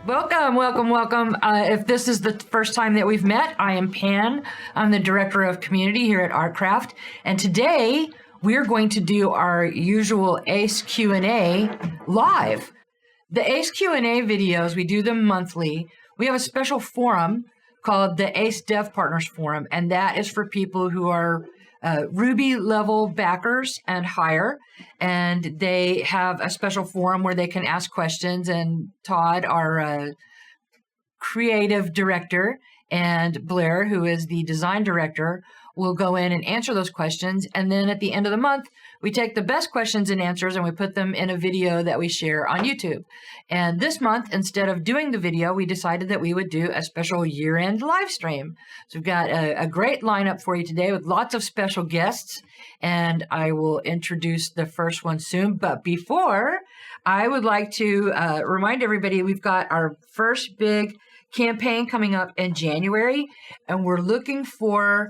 Welcome, welcome, welcome. If this is the first time that we've met, I am Pan. I'm the Director of Community here at Artcraft. And today we're going to do our usual ACE Q&A live. The ACE Q&A videos, we do them monthly. We have a special forum called the ACE Dev Partners Forum, and that is for people who are Ruby level backers and higher, and they have a special forum where they can ask questions, and Todd, our creative director, and Blair, who is the design director, will go in and answer those questions. And then at the end of the month, we take the best questions and answers and we put them in a video that we share on YouTube. And this month, instead of doing the video, we decided that we would do a special year-end live stream. So we've got a great lineup for you today with lots of special guests, and I will introduce the first one soon. But before, I would like to remind everybody we've got our first big campaign coming up in January, and we're looking for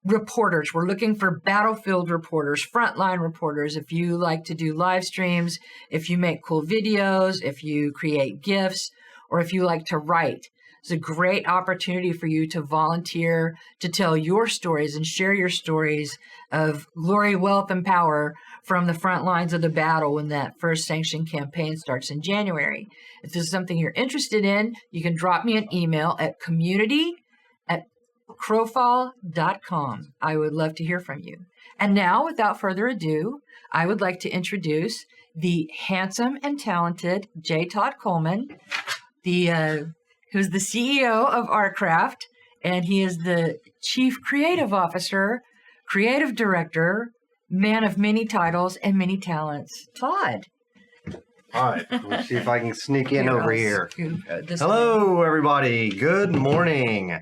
reporters. We're looking for battlefield reporters, frontline reporters. If you like to do live streams, if you make cool videos, if you create GIFs, or if you like to write, it's a great opportunity for you to volunteer to tell your stories and share your stories of glory, wealth, and power from the front lines of the battle when that first sanction campaign starts in January. If this is something you're interested in, you can drop me an email at community@crowfall.com. I would love to hear from you. And now, without further ado, I would like to introduce the handsome and talented J. Todd Coleman, who's the CEO of Artcraft, and he is the Chief Creative Officer, Creative Director, man of many titles and many talents. Todd. All right, let's see if I can sneak in over here. Hello, way. Everybody. Good morning.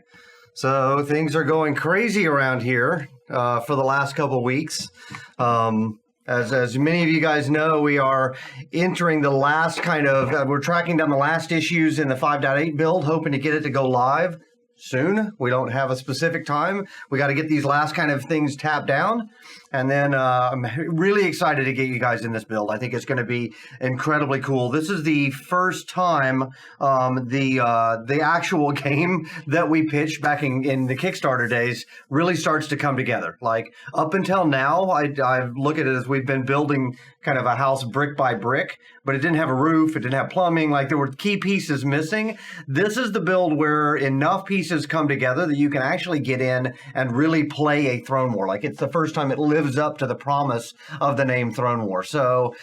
So things are going crazy around here for the last couple weeks. As many of you guys know, we are entering the last we're tracking down the last issues in the 5.8 build, hoping to get it to go live soon. We don't have a specific time. We got to get these last kind of things tapped down. And then I'm really excited to get you guys in this build. I think it's going to be incredibly cool. This is the first time the actual game that we pitched back in the Kickstarter days really starts to come together. Like up until now, I look at it as we've been building kind of a house brick by brick, but it didn't have a roof, it didn't have plumbing, like there were key pieces missing. This is the build where enough pieces come together that you can actually get in and really play a Throne War. Like it's the first time it lives up to the promise of the name Throne War. So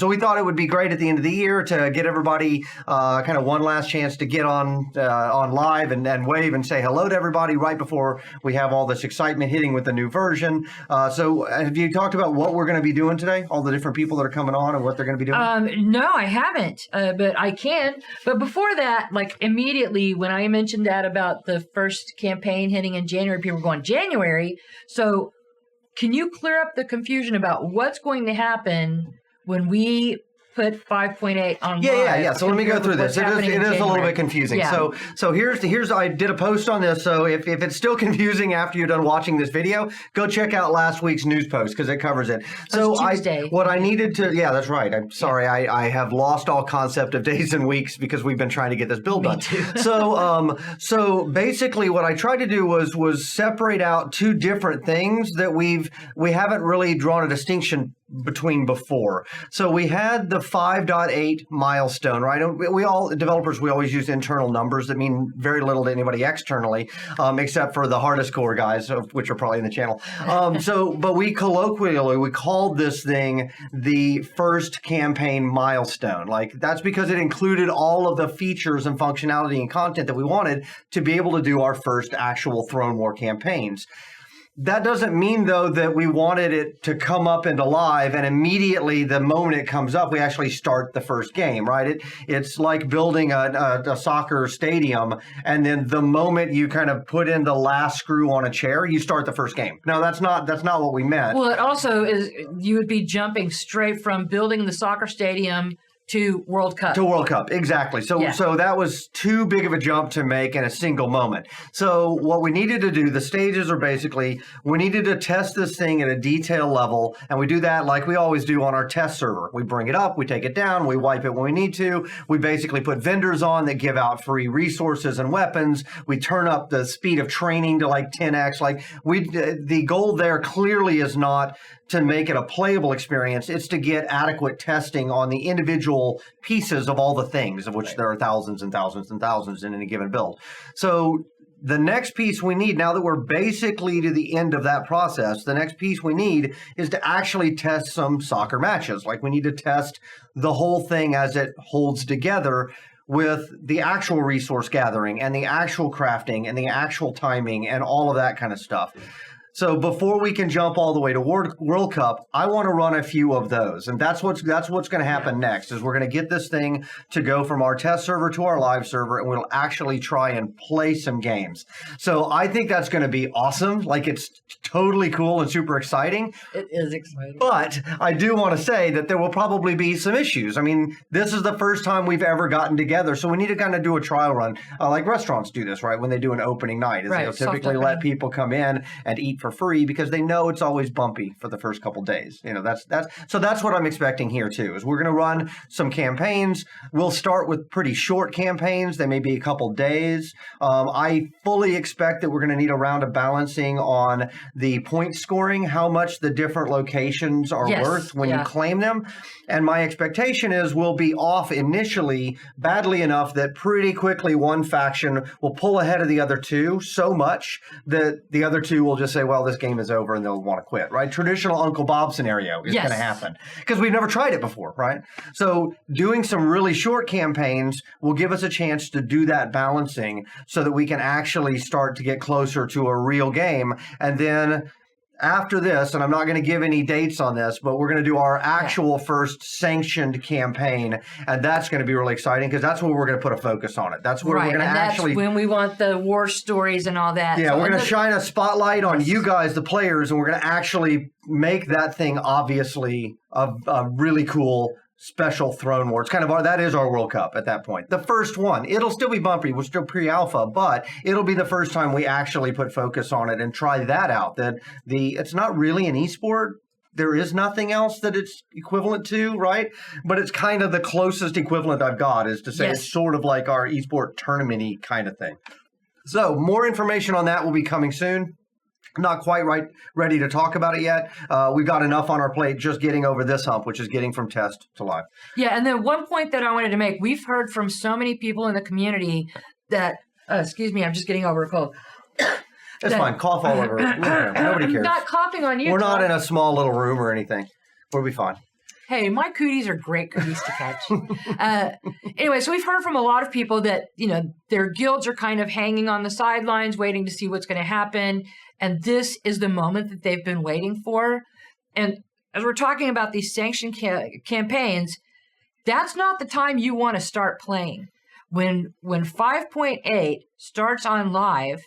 we thought it would be great at the end of the year to get everybody kind of one last chance to get on live and wave and say hello to everybody right before we have all this excitement hitting with the new version. So have you talked about what we're going to be doing today? All the different people that are coming on and what they're going to be doing? No, I haven't, but I can. But before that, like immediately when I mentioned that about the first campaign hitting in January, people were going, January? So can you clear up the confusion about what's going to happen when we put 5.8 on live? Yeah. So let me go through this. It is a little bit confusing. Yeah. So here's I did a post on this. So if it's still confusing after you're done watching this video, go check out last week's news post because it covers it. So what I needed to, that's right. I'm sorry. Yeah. I have lost all concept of days and weeks because we've been trying to get this build done. So basically what I tried to do was separate out two different things that we haven't really drawn a distinction between before. So we had the 5.8 milestone, right? We always use internal numbers that mean very little to anybody externally, except for the hardest core guys, which are probably in the channel. But we colloquially called this thing the first campaign milestone. Like that's because it included all of the features and functionality and content that we wanted to be able to do our first actual Throne War campaigns. That doesn't mean, though, that we wanted it to come up into live and immediately the moment it comes up, we actually start the first game, right? It's like building a soccer stadium, and then the moment you kind of put in the last screw on a chair, you start the first game. No, that's not what we meant. Well, it also is you would be jumping straight from building the soccer stadium to World Cup. To World Cup, exactly. So that was too big of a jump to make in a single moment. So what we needed to do, the stages are basically, we needed to test this thing at a detail level, and we do that like we always do on our test server. We bring it up, we take it down, we wipe it when we need to. We basically put vendors on that give out free resources and weapons. We turn up the speed of training to like 10x. The goal there clearly is not to make it a playable experience. It's to get adequate testing on the individual pieces of all the things, of which there are thousands and thousands and thousands in any given build. So the next piece we need, now that we're basically to the end of that process, the next piece we need is to actually test some soccer matches. Like we need to test the whole thing as it holds together with the actual resource gathering and the actual crafting and the actual timing and all of that kind of stuff. So before we can jump all the way to World Cup, I want to run a few of those. And that's what's going to happen next, is we're going to get this thing to go from our test server to our live server, and we'll actually try and play some games. So I think that's going to be awesome. Like, it's totally cool and super exciting. It is exciting. But I do want to say that there will probably be some issues. I mean, this is the first time we've ever gotten together, so we need to kind of do a trial run. Like restaurants do this, right? When they do an opening night, is they'll typically let people come in and eat for free because they know it's always bumpy for the first couple days. You know, that's what I'm expecting here too, is we're going to run some campaigns. We'll start with pretty short campaigns. They may be a couple days. I fully expect that we're going to need a round of balancing on the point scoring, how much the different locations are worth when you claim them. And my expectation is we'll be off initially badly enough that pretty quickly one faction will pull ahead of the other two so much that the other two will just say, well, this game is over, and they'll want to quit, right? Traditional Uncle Bob scenario is going to happen because we've never tried it before, right? So doing some really short campaigns will give us a chance to do that balancing so that we can actually start to get closer to a real game. And then after this, and I'm not going to give any dates on this, but we're going to do our actual first sanctioned campaign, and that's going to be really exciting because that's where we're going to put a focus on it. That's where we're going to actually... That's when we want the war stories and all that. Yeah, so we're going to shine a spotlight on you guys, the players, and we're going to actually make that thing obviously a really cool special throne war. It's kind of that is our World Cup at that point. The first one. It'll still be bumpy. We're still pre-alpha, but it'll be the first time we actually put focus on it and try that out. That it's not really an esport. There is nothing else that it's equivalent to, right? But it's kind of the closest equivalent I've got, is to say it's sort of like our esport tournament-y kind of thing. So more information on that will be coming soon. Not quite ready to talk about it yet. We've got enough on our plate just getting over this hump, which is getting from test to live. Yeah, and then one point that I wanted to make, we've heard from so many people in the community that, excuse me, I'm just getting over a cold. It's fine. Cough all over. Nobody cares. I'm not coughing on you. We're not in a small little room or anything. We'll be fine. Hey, my cooties are great cooties to catch. Anyway, so we've heard from a lot of people that, their guilds are kind of hanging on the sidelines, waiting to see what's going to happen. And this is the moment that they've been waiting for. And as we're talking about these sanction campaigns, that's not the time you want to start playing. When 5.8 starts on live,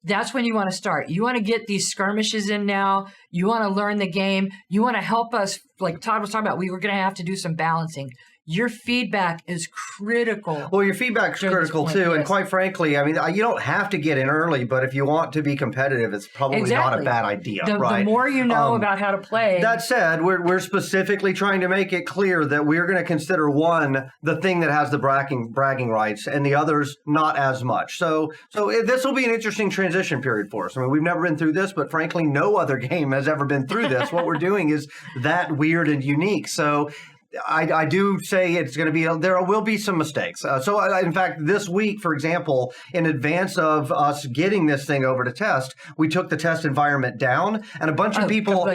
that's when you want to start. You want to get these skirmishes in now. You want to learn the game. You want to help us, like Todd was talking about, we were going to have to do some balancing. Your feedback is critical. Well, your feedback's critical too. And quite frankly, I mean, you don't have to get in early, but if you want to be competitive, it's probably not a bad idea, right? The more you know about how to play. That said, we're specifically trying to make it clear that we're going to consider one, the thing that has the bragging rights, and the others not as much. So this will be an interesting transition period for us. I mean, we've never been through this, but frankly, no other game has ever been through this. What we're doing is that weird and unique. So I do say it's going to be, there will be some mistakes. In fact, this week, for example, in advance of us getting this thing over to test, we took the test environment down, and a bunch of people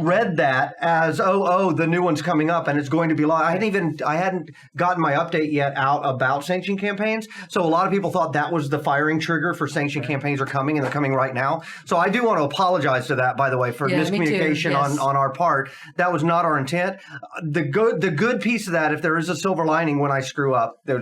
read that as, the new one's coming up and it's going to be live. I hadn't gotten my update yet out about sanction campaigns. So a lot of people thought that was the firing trigger for sanction campaigns are coming, and they're coming right now. So I do want to apologize to that, by the way, for miscommunication on our part. That was not our intent. The good piece of that, if there is a silver lining when I screw up, there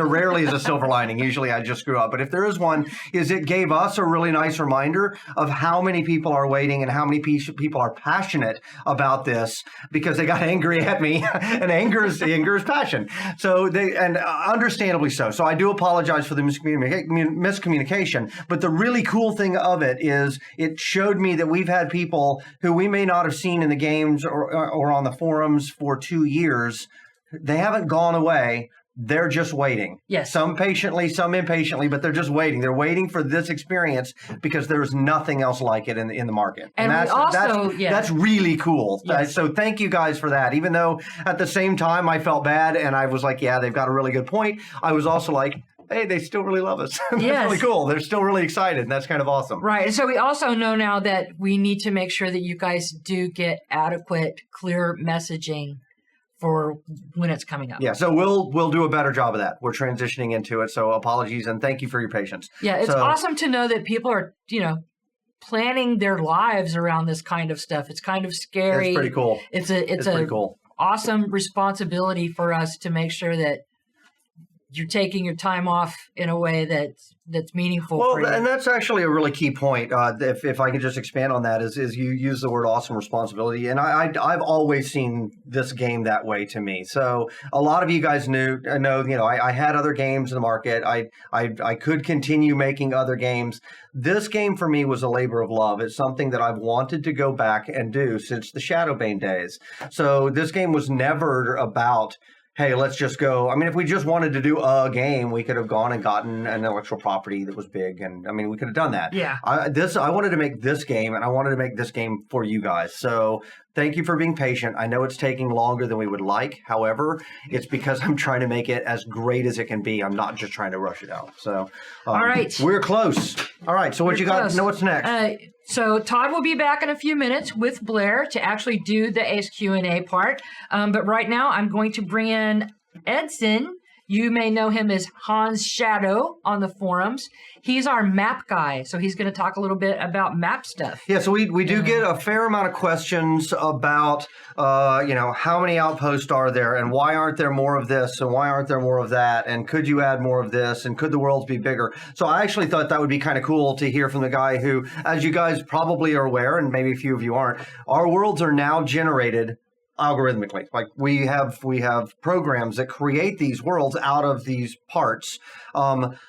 rarely is a silver lining. Usually I just screw up. But if there is one, is it gave us a really nice reminder of how many people are waiting and how many people are passionate about this because they got angry at me, and anger is passion. So understandably so. So I do apologize for the miscommunication. But the really cool thing of it is it showed me that we've had people who we may not have seen in the games or on the forums for 2 years. They haven't gone away. They're just waiting. Yes. Some patiently, some impatiently, but they're just waiting. They're waiting for this experience because there's nothing else like it in the market. And that's really cool. Yes. So thank you guys for that. Even though at the same time I felt bad and I was like, yeah, they've got a really good point. I was also like, hey, they still really love us. That's really cool. They're still really excited, and that's kind of awesome. Right. And so we also know now that we need to make sure that you guys do get adequate, clear messaging for when it's coming up. Yeah, so we'll do a better job of that. We're transitioning into it, so apologies, and thank you for your patience. Yeah, it's awesome to know that people are, planning their lives around this kind of stuff. It's kind of scary. It's pretty cool. It's pretty cool. Awesome responsibility for us to make sure that you're taking your time off in a way that's meaningful for you. And that's actually a really key point. If I could just expand on that, is you use the word awesome responsibility. And I've always seen this game that way to me. So a lot of you guys know, I had other games in the market. I could continue making other games. This game for me was a labor of love. It's something that I've wanted to go back and do since the Shadowbane days. So this game was never about, hey, let's just go. I mean, if we just wanted to do a game, we could have gone and gotten an intellectual property that was big. And I mean, we could have done that. Yeah. I wanted to make this game, and I wanted to make this game for you guys. So thank you for being patient. I know it's taking longer than we would like. However, it's because I'm trying to make it as great as it can be. I'm not just trying to rush it out. So, all right. We're close. All right. So what you got? Know what's next? So Todd will be back in a few minutes with Blair to actually do the Ace Q&A part. But right now I'm going to bring in Edson. You may know him as Hans Shadow on the forums. He's our map guy, so he's going to talk a little bit about map stuff. Yeah, so we do get a fair amount of questions about, how many outposts are there, and why aren't there more of this, and why aren't there more of that, and could you add more of this, and could the worlds be bigger? So I actually thought that would be kind of cool to hear from the guy who, as you guys probably are aware, and maybe a few of you aren't, our worlds are now generated algorithmically. Like we have programs that create these worlds out of these parts.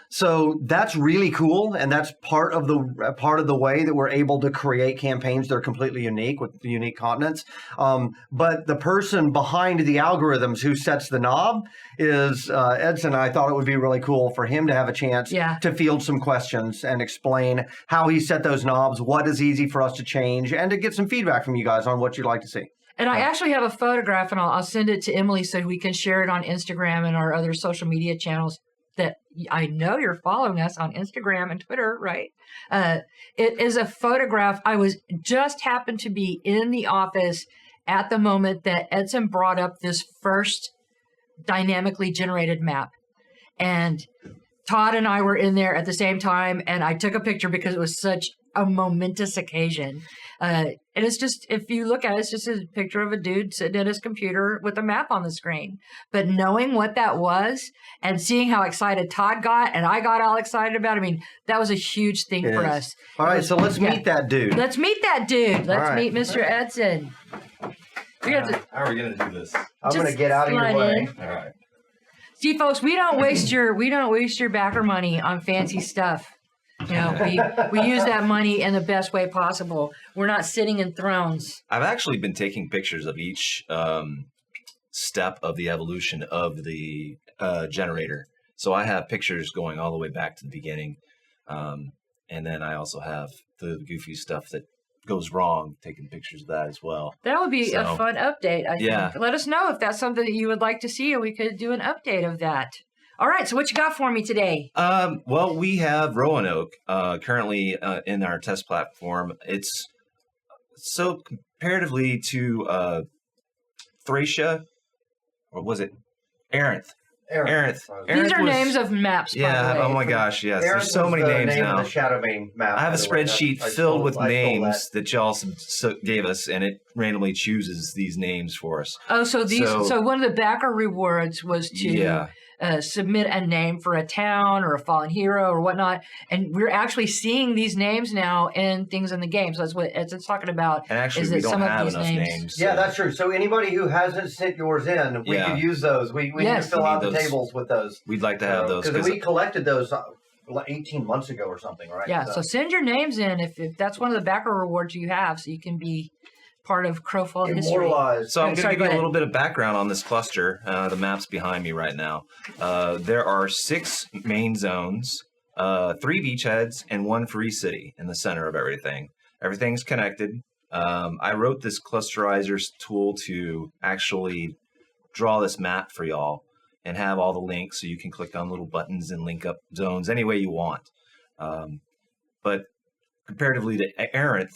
So that's really cool, and that's part of the way that we're able to create campaigns that are completely unique with unique continents. But the person behind the algorithms who sets the knob is Edson. I thought it would be really cool for him to have a chance to field some questions and explain how he set those knobs, what is easy for us to change, and to get some feedback from you guys on what you'd like to see. And I actually have a photograph, and I'll send it to Emily so we can share it on Instagram and our other social media channels that I know you're following us on Instagram and Twitter, right? It is a photograph. I was just happened to be in the office at the moment that Edson brought up this first dynamically generated map. And Todd and I were in there at the same time, and I took a picture because it was such a momentous occasion. And it's just, if you look at it, it's just a picture of a dude sitting at his computer with a map on the screen. But knowing what that was and seeing how excited Todd got and I got all excited about it, I mean, that was a huge thing for us. All right, so let's meet that dude. Let's meet that dude. Let's meet Mr. Edson. How are we going to do this? I'm going to get out of your way. All right. See, folks, we don't waste your backer money on fancy stuff. We use that money in the best way possible. We're not sitting in thrones. I've actually been taking pictures of each step of the evolution of the generator. So I have pictures going all the way back to the beginning. And then I also have the goofy stuff that goes wrong, taking pictures of that as well. That would be a fun update, I think. Let us know if that's something that you would like to see, and we could do an update of that. All right, so what you got for me today? Well, we have Roanoke currently in our test platform. It's so comparatively to Thracia, or was it Aranth? Arinth. These are names of maps. By Yeah. the way, Oh my gosh. Yes. There's so many names name now. Of the Shadowbane map. I have a spreadsheet filled with names that. that y'all gave us, and it randomly chooses these names for us. Oh, so one of the backer rewards was to submit a name for a town or a fallen hero or whatnot, and we're actually seeing these names now in things in the game. So that's what it's talking about. And actually, is we that don't some have of these enough names. names. Yeah, that's true. So anybody who hasn't sent yours in, we could use those. We need to fill out the tables with those. We'd like to have those because we collected those 18 months ago or something, right? Yeah. So send your names in if that's one of the backer rewards you have, so you can be part of Crowfall history. So I'm going to give you a little bit of background on this cluster. The map's behind me right now. There are 6 main zones, 3 beachheads, and 1 free city in the center of everything. Everything's connected. I wrote this clusterizers tool to actually draw this map for y'all and have all the links so you can click on little buttons and link up zones any way you want. But comparatively to Arinth,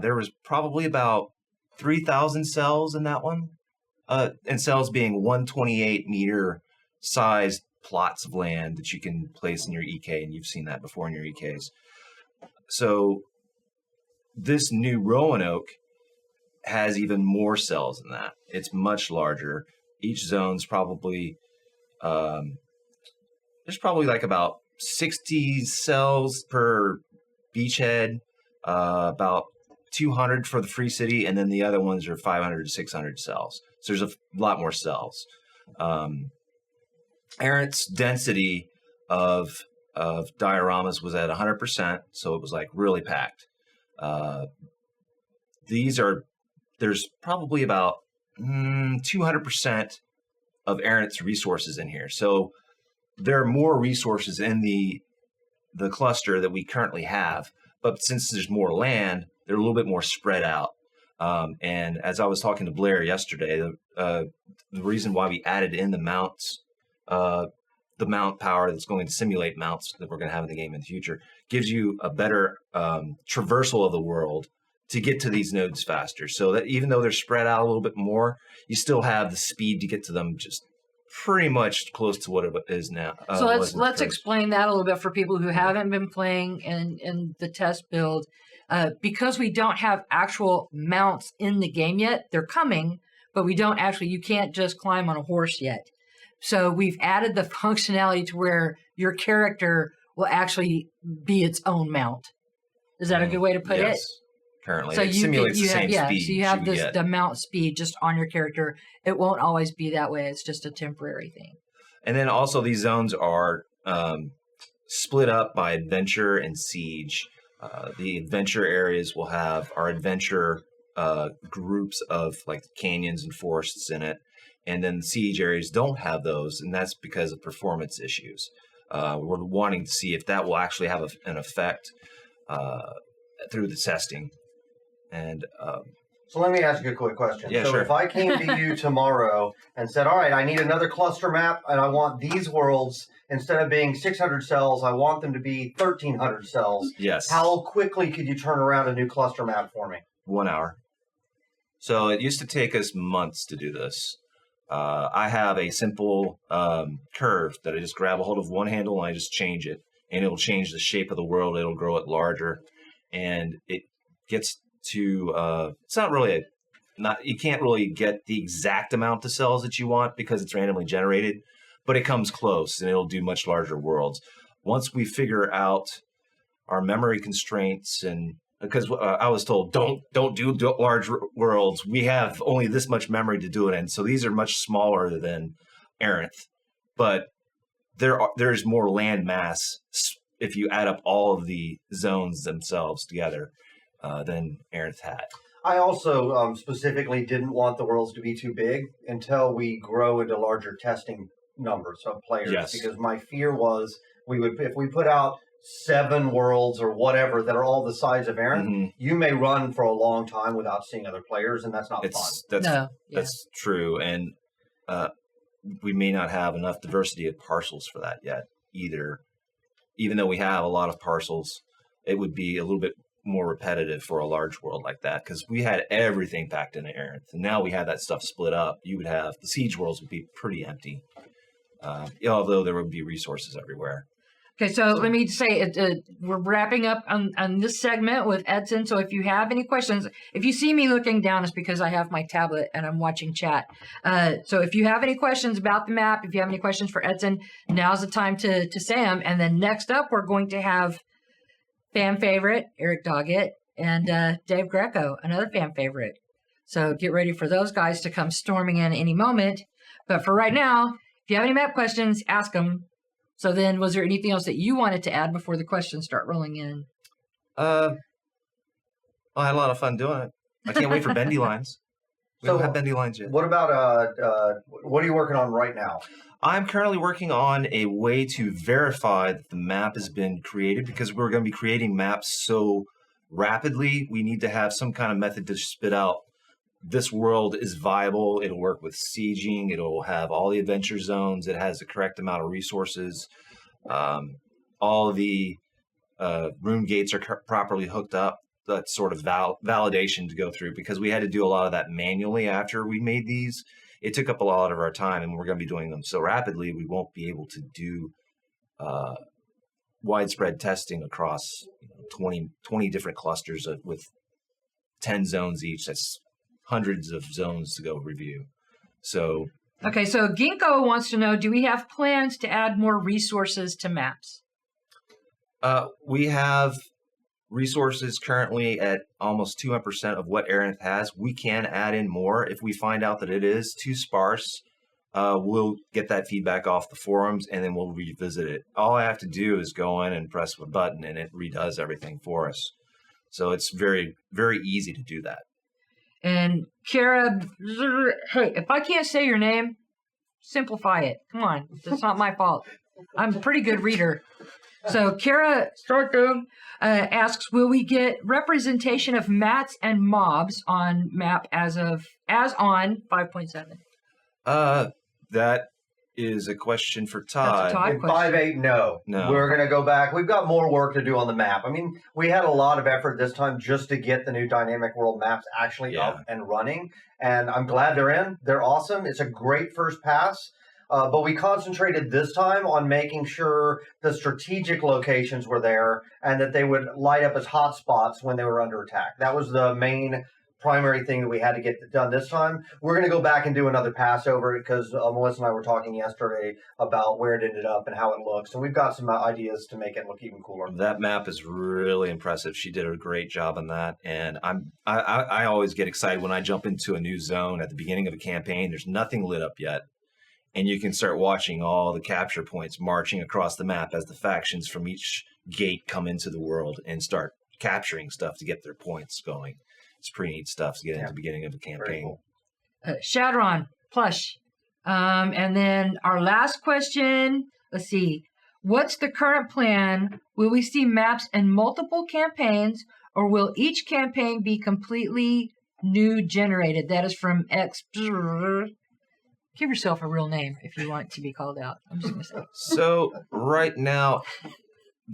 there was probably about 3,000 cells in that one, and cells being 128 meter sized plots of land that you can place in your EK, and you've seen that before in your EKs. So this new Roanoke has even more cells than that. It's much larger. Each zone's probably there's probably like about 60 cells per beachhead, about 200 for the free city, and then the other ones are 500 to 600 cells. So there's a lot more cells. Arinth's density of dioramas was at 100%, so it was like really packed. There's probably about 200% of Arinth's resources in here. So there are more resources in the cluster that we currently have, but since there's more land, they're a little bit more spread out. And as I was talking to Blair yesterday, the reason why we added in the mounts, the mount power that's going to simulate mounts that we're going to have in the game in the future, gives you a better traversal of the world to get to these nodes faster. So that even though they're spread out a little bit more, you still have the speed to get to them just pretty much close to what it is now. So let's explain that a little bit for people who haven't been playing in the test build. Because we don't have actual mounts in the game yet, they're coming, but you can't just climb on a horse yet. So we've added the functionality to where your character will actually be its own mount. Is that a good way to put it? Currently, so it simulates the same speed. So you have the mount speed just on your character. It won't always be that way. It's just a temporary thing. And then also these zones are split up by adventure and siege. The adventure areas will have our adventure groups of like canyons and forests in it. And then the siege areas don't have those, and that's because of performance issues. We're wanting to see if that will actually have an effect through the testing. And so let me ask you a quick question. Yeah, so sure. if I came to you tomorrow and said, all right, I need another cluster map, and I want these worlds, instead of being 600 cells, I want them to be 1,300 cells. Yes. How quickly could you turn around a new cluster map for me? 1 hour. So it used to take us months to do this. I have a simple curve that I just grab a hold of one handle and I just change it, and it'll change the shape of the world. It'll grow it larger, and it gets to it's not really you can't really get the exact amount of cells that you want because it's randomly generated, but it comes close and it'll do much larger worlds. Once we figure out our memory constraints, and because I was told don't do large worlds, we have only this much memory to do it in, so these are much smaller than Arinth, but there's more land mass if you add up all of the zones themselves together than Arinth had. I also specifically didn't want the worlds to be too big until we grow into larger testing numbers of players. Yes. Because my fear was if we put out 7 worlds or whatever that are all the size of Arinth, you may run for a long time without seeing other players, and that's not fun. That's true, and we may not have enough diversity of parcels for that yet either. Even though we have a lot of parcels, it would be a little bit more repetitive for a large world like that, because we had everything packed into Arinth, and now we have that stuff split up. You would have the siege worlds would be pretty empty. although there would be resources everywhere. Okay, so let me say we're wrapping up on this segment with Edson. So if you have any questions, if you see me looking down, it's because I have my tablet and I'm watching chat. So if you have any questions about the map, if you have any questions for Edson, now's the time to say them. And then next up, we're going to have fan favorite Eric Doggett and Dave Greco, another fan favorite. So get ready for those guys to come storming in any moment. But for right now, if you have any map questions, ask them. So then, was there anything else that you wanted to add before the questions start rolling in? I had a lot of fun doing it. I can't wait for bendy lines. We don't have bendy lines yet. What about what are you working on right now? I'm currently working on a way to verify that the map has been created, because we're going to be creating maps so rapidly. We need to have some kind of method to spit out this world is viable. It'll work with sieging. It'll have all the adventure zones. It has the correct amount of resources. All of the rune gates are properly hooked up. That's sort of validation to go through, because we had to do a lot of that manually after we made these. It took up a lot of our time, and we're going to be doing them so rapidly we won't be able to do widespread testing across 20 different clusters with 10 zones each. That's hundreds of zones to go review. So okay, so Ginkgo wants to know, do we have plans to add more resources to maps? We have resources currently at almost 200% of what Arinth has. We can add in more if we find out that it is too sparse. We'll get that feedback off the forums, and then we'll revisit it. All I have to do is go in and press a button, and it redoes everything for us. So it's very, very easy to do that. And Kara, hey, if I can't say your name, simplify it. Come on, it's not my fault. I'm a pretty good reader. So Kara Stortum asks, will we get representation of mats and mobs on map as on 5.7? That is a question for Todd. That's a Todd In question. 5.8, no. We're going to go back. We've got more work to do on the map. I mean, we had a lot of effort this time just to get the new dynamic world maps actually up and running. And I'm glad they're in. They're awesome. It's a great first pass. But we concentrated this time on making sure the strategic locations were there and that they would light up as hotspots when they were under attack. That was the main primary thing that we had to get done this time. We're going to go back and do another pass over it, because Melissa and I were talking yesterday about where it ended up and how it looks. And we've got some ideas to make it look even cooler. That map is really impressive. She did a great job on that. And I always get excited when I jump into a new zone at the beginning of a campaign. There's nothing lit up yet. And you can start watching all the capture points marching across the map as the factions from each gate come into the world and start capturing stuff to get their points going. It's pretty neat stuff to get into the beginning of a campaign. Cool. Shadron, plush. And then our last question, let's see. What's the current plan? Will we see maps in multiple campaigns, or will each campaign be completely new generated? That is from X. Give yourself a real name if you want to be called out. I'm just going to say. So right now,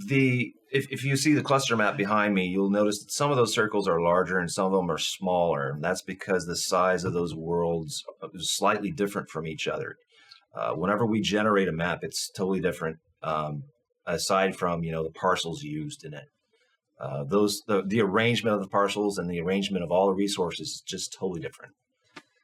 if you see the cluster map behind me, you'll notice that some of those circles are larger and some of them are smaller. That's because the size of those worlds is slightly different from each other. Whenever we generate a map, it's totally different, aside from the parcels used in it. The arrangement of the parcels and the arrangement of all the resources is just totally different.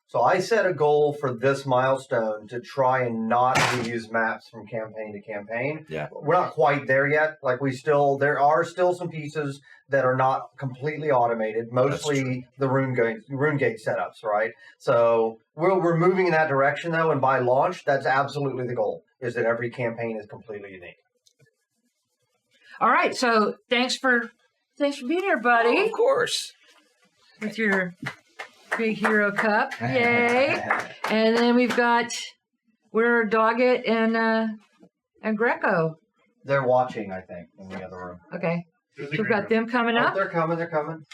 So I set a goal for this milestone to try and not reuse maps from campaign to campaign. Yeah. We're not quite there yet. There are still some pieces that are not completely automated, mostly the rune gate setups, right? So we're moving in that direction though, and by launch, that's absolutely the goal, is that every campaign is completely unique. All right, so thanks for being here, buddy. Oh, of course. With your big hero cup, yay! And then we've got Doggett and Greco. They're watching, I think, in the other room. Okay, so we've got them coming up. They're coming. They're coming.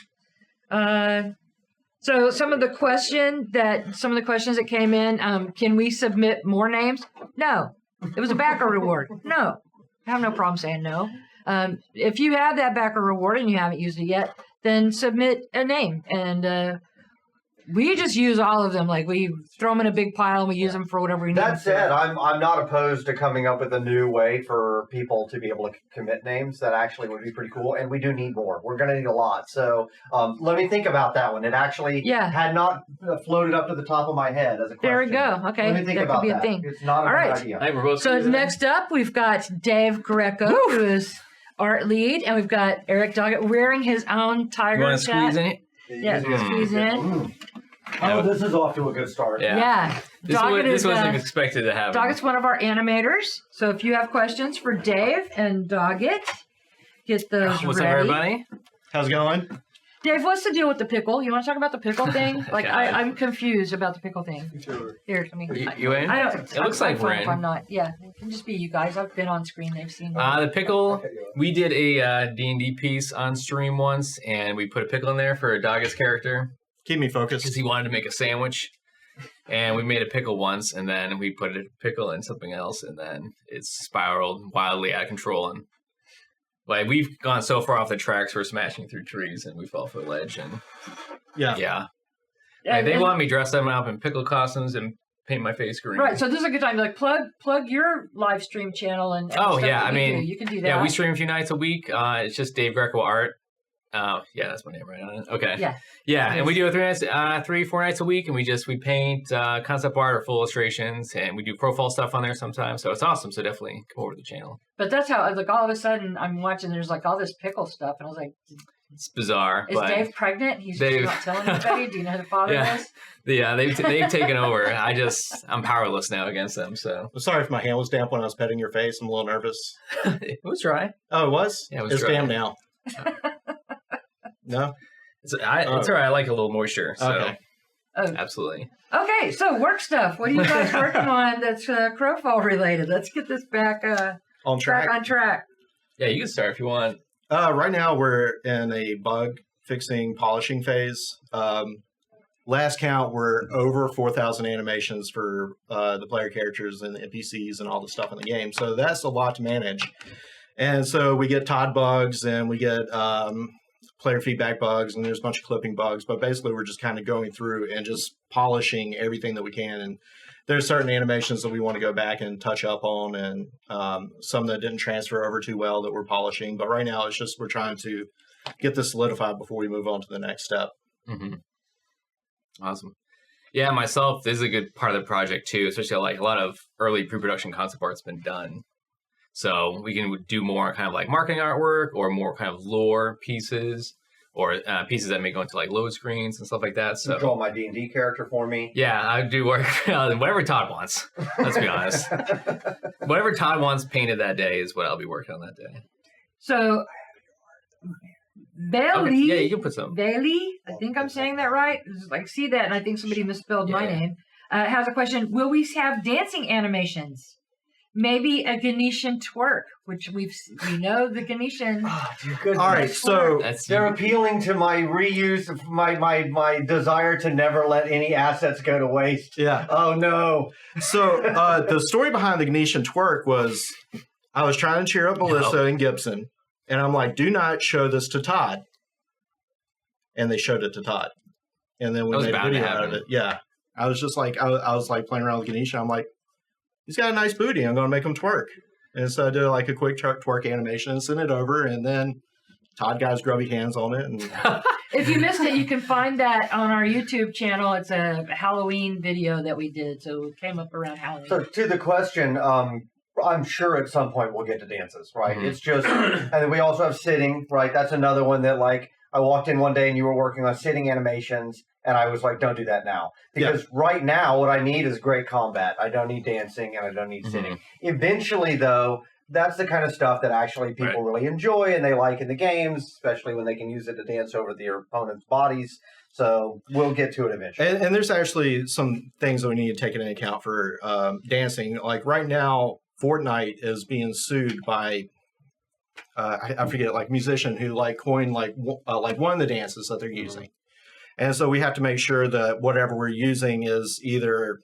So some of the questions that came in, can we submit more names? No. It was a backer reward. No. I have no problem saying no. If you have that backer reward and you haven't used it yet, then submit a name, and We just use all of them. Like we throw them in a big pile and we use them for whatever we need. That said, I'm not opposed to coming up with a new way for people to be able to commit names. That actually would be pretty cool, and we do need more. We're going to need a lot. So let me think about that one. It actually had not floated up to the top of my head as a question. There we go. Okay, let me think that about could be that. a thing. It's not a good idea. Hey, we're both So next up, we've got Dave Greco, who is art lead, and we've got Eric Doggett wearing his own tiger You want to hat. squeeze in it? Yeah, squeeze in. Oh, this is off to a good start. Yeah. This wasn't expected to happen. Doggett's one of our animators. So if you have questions for Dave and Doggett, get those What's ready. up, everybody? How's it going? Dave, what's the deal with the pickle? You want to talk about the pickle thing? Like, I'm confused about the pickle thing. Here, I mean, You in? I don't. It looks like we're in. If I'm not. Yeah, it can just be you guys. I've been on screen. They've seen me. The pickle, we did a D&D piece on stream once, and we put a pickle in there for Doggett's character Keep me because focused. he wanted to make a sandwich. And we made a pickle once, and then we put a pickle in something else, and then it's spiraled wildly out of control. And like we've gone so far off the tracks, we're smashing through trees, and we fell off a ledge. And Yeah. Like, they want me dressed up in pickle costumes and paint my face green. Right, so this is a good time to like plug your live stream channel and Oh, stuff yeah, that I mean, do. You can do that. Yeah, we stream a few nights a week. It's just Dave Greco Art. Yeah, that's my name right on it. Okay. Yeah, and we do it 4 nights a week, and we paint concept art or full illustrations, and we do Crowfall stuff on there sometimes. So it's awesome. So definitely come over to the channel. But that's how like all of a sudden I'm watching. There's like all this pickle stuff, and I was like, It's bizarre. is but Dave pregnant? He's Dave- just not telling anybody. Do you know who the father is? Yeah, they've taken over. I'm powerless now against them. So I'm sorry if my hand was damp when I was petting your face. I'm a little nervous. it was dry. Oh, it was? Yeah, it was It's dry. damp now. No? It's all right. I like a little moisture. So Okay. Oh. absolutely. Okay, so work stuff. What are you guys working on that's Crowfall related? Let's get this back On track? on track. Yeah, you can start if you want. Right now, we're in a bug fixing, polishing phase. Last count, we're over 4,000 animations for the player characters and the NPCs and all the stuff in the game. So that's a lot to manage. And so we get Todd bugs and we get player feedback bugs, and there's a bunch of clipping bugs. But basically, we're just kind of going through and just polishing everything that we can. And there's certain animations that we want to go back and touch up on, and some that didn't transfer over too well that we're polishing. But right now, it's just we're trying to get this solidified before we move on to the next step. Mm-hmm. Awesome. Yeah, myself, this is a good part of the project too, especially like a lot of early pre-production concept art's been done. So we can do more kind of like marketing artwork or more kind of lore pieces or pieces that may go into like load screens and stuff like that. So Draw my D&D character for me. yeah, I do work whatever Todd wants. Let's be honest. Whatever Todd wants painted that day is what I'll be working on that day. So Bailey, Okay, yeah, you can put some. Bailey, I think I'm saying that right. Like, see that, and I think somebody misspelled my name. Has a question: will we have dancing animations? Maybe a Ganeshan twerk, which we know the Ganeshan. Oh, dear goodness. All right, so That's They're appealing to my reuse, my desire to never let any assets go to waste. yeah. Oh, no. So the story behind the Ganeshan twerk was I was trying to cheer up Alyssa and Gibson, and I'm like, do not show this to Todd. And they showed it to Todd. And then we That was made a bound to video out of happen. it. Yeah. I was just like, I was like playing around with Ganesha. I'm like, he's got a nice booty. I'm going to make him twerk. And so I did like a quick twerk animation and sent it over. And then Todd got his grubby hands on it. And If you missed it, you can find that on our YouTube channel. It's a Halloween video that we did, so it came up around Halloween. So to the question, I'm sure at some point we'll get to dances, right? Mhm. It's just, and then we also have sitting, right? That's another one that like, I walked in one day and you were working on sitting animations, and I was like, don't do that now. Because right now, what I need is great combat. I don't need dancing, and I don't need sitting. Eventually, though, that's the kind of stuff that actually people really enjoy and they like in the games, especially when they can use it to dance over their opponent's bodies. So we'll get to it eventually. and there's actually some things that we need to take into account for dancing. Like right now, Fortnite is being sued by I forget, like musician who like coined like one of the dances that they're using. And so we have to make sure that whatever we're using is either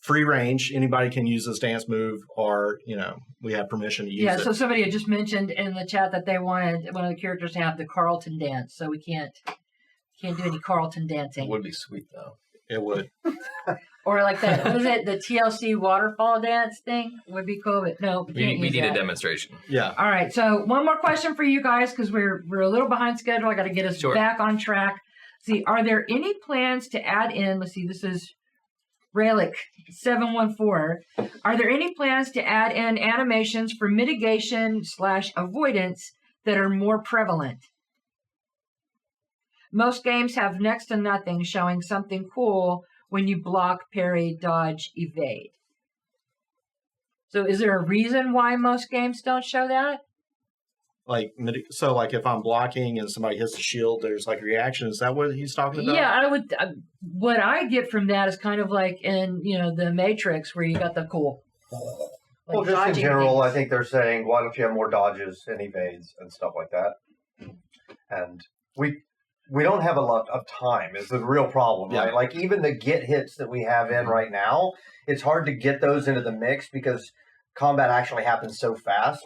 free range, anybody can use this dance move, or, you know, we have permission to use it. So somebody had just mentioned in the chat that they wanted one of the characters to have the Carlton dance, so we can't Can't do any Carlton dancing. Would be sweet though. It would. Or like that, what is it, the TLC waterfall dance thing? Would be cool, but no. We need a demonstration. Yeah. All right, so one more question for you guys because we're a little behind schedule. I got to get us back on track. See, are there any plans to add in? Let's see, this is Relic 714. Are there any plans to add in animations for mitigation/avoidance that are more prevalent? Most games have next to nothing showing something cool when you block, parry, dodge, evade. So is there a reason why most games don't show that? Like if I'm blocking and somebody hits the shield, there's like a reaction. Is that what he's talking about? Yeah, I would. What I get from that is kind of like in the Matrix where you got the cool. Well, just in general, I think they're saying, why don't you have more dodges and evades and stuff like that? And we don't have a lot of time is the real problem, right? Like even the get hits that we have in right now, it's hard to get those into the mix because combat actually happens so fast.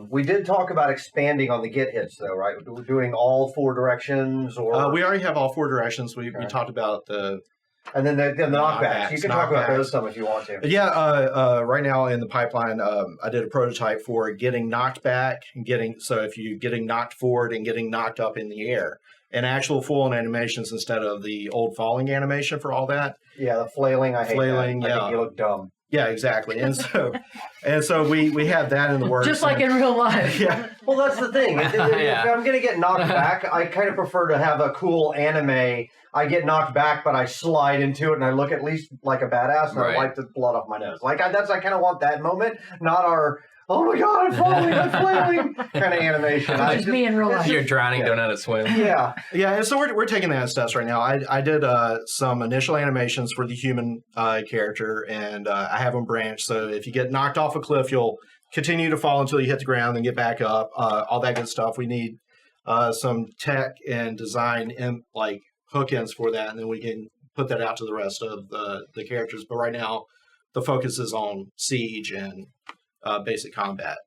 We did talk about expanding on the get hits though, right? We're doing all 4 directions or... we already have all 4 directions. We talked about the... And then the knockbacks. You can talk about those some if you want to. Yeah, right now in the pipeline, I did a prototype for getting knocked back and if you're getting knocked forward and getting knocked up in the air. And actual full-on animations instead of the old falling animation for all that. Yeah, the flailing, I hate that. I think you look dumb. Yeah, exactly. And so we have that in the works. Just like in real life. Yeah. Well, that's the thing. If I'm going to get knocked back, I kind of prefer to have a cool anime. I get knocked back, but I slide into it and I look at least like a badass and I wipe the blood off my nose. Like I kind of want that moment, not our... Oh my God, I'm falling, I'm flailing, kind of animation. Just me in real life. You're drowning, don't know how to swim. Yeah. Yeah, and so we're taking that in steps right now. I did some initial animations for the human character, and I have them branched. So if you get knocked off a cliff, you'll continue to fall until you hit the ground and get back up, all that good stuff. We need some tech and design like hook-ins for that, and then we can put that out to the rest of the characters. But right now, the focus is on Siege and basic combat.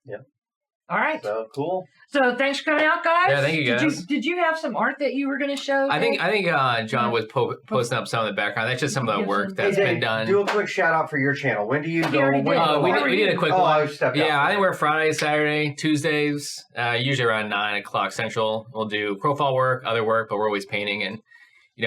Yeah. All right. So cool. So thanks for coming out, guys. Yeah, thank you, guys. Did you have some art that you were going to show? I think John was posting up some of the background. That's just some of the work that's been done. Do a quick shout out for your channel. When do you go? We did a quick one. Yeah, I think we're Friday, Saturday, Tuesdays, usually around 9 o'clock Central. We'll do Crowfall work, other work, but we're always painting and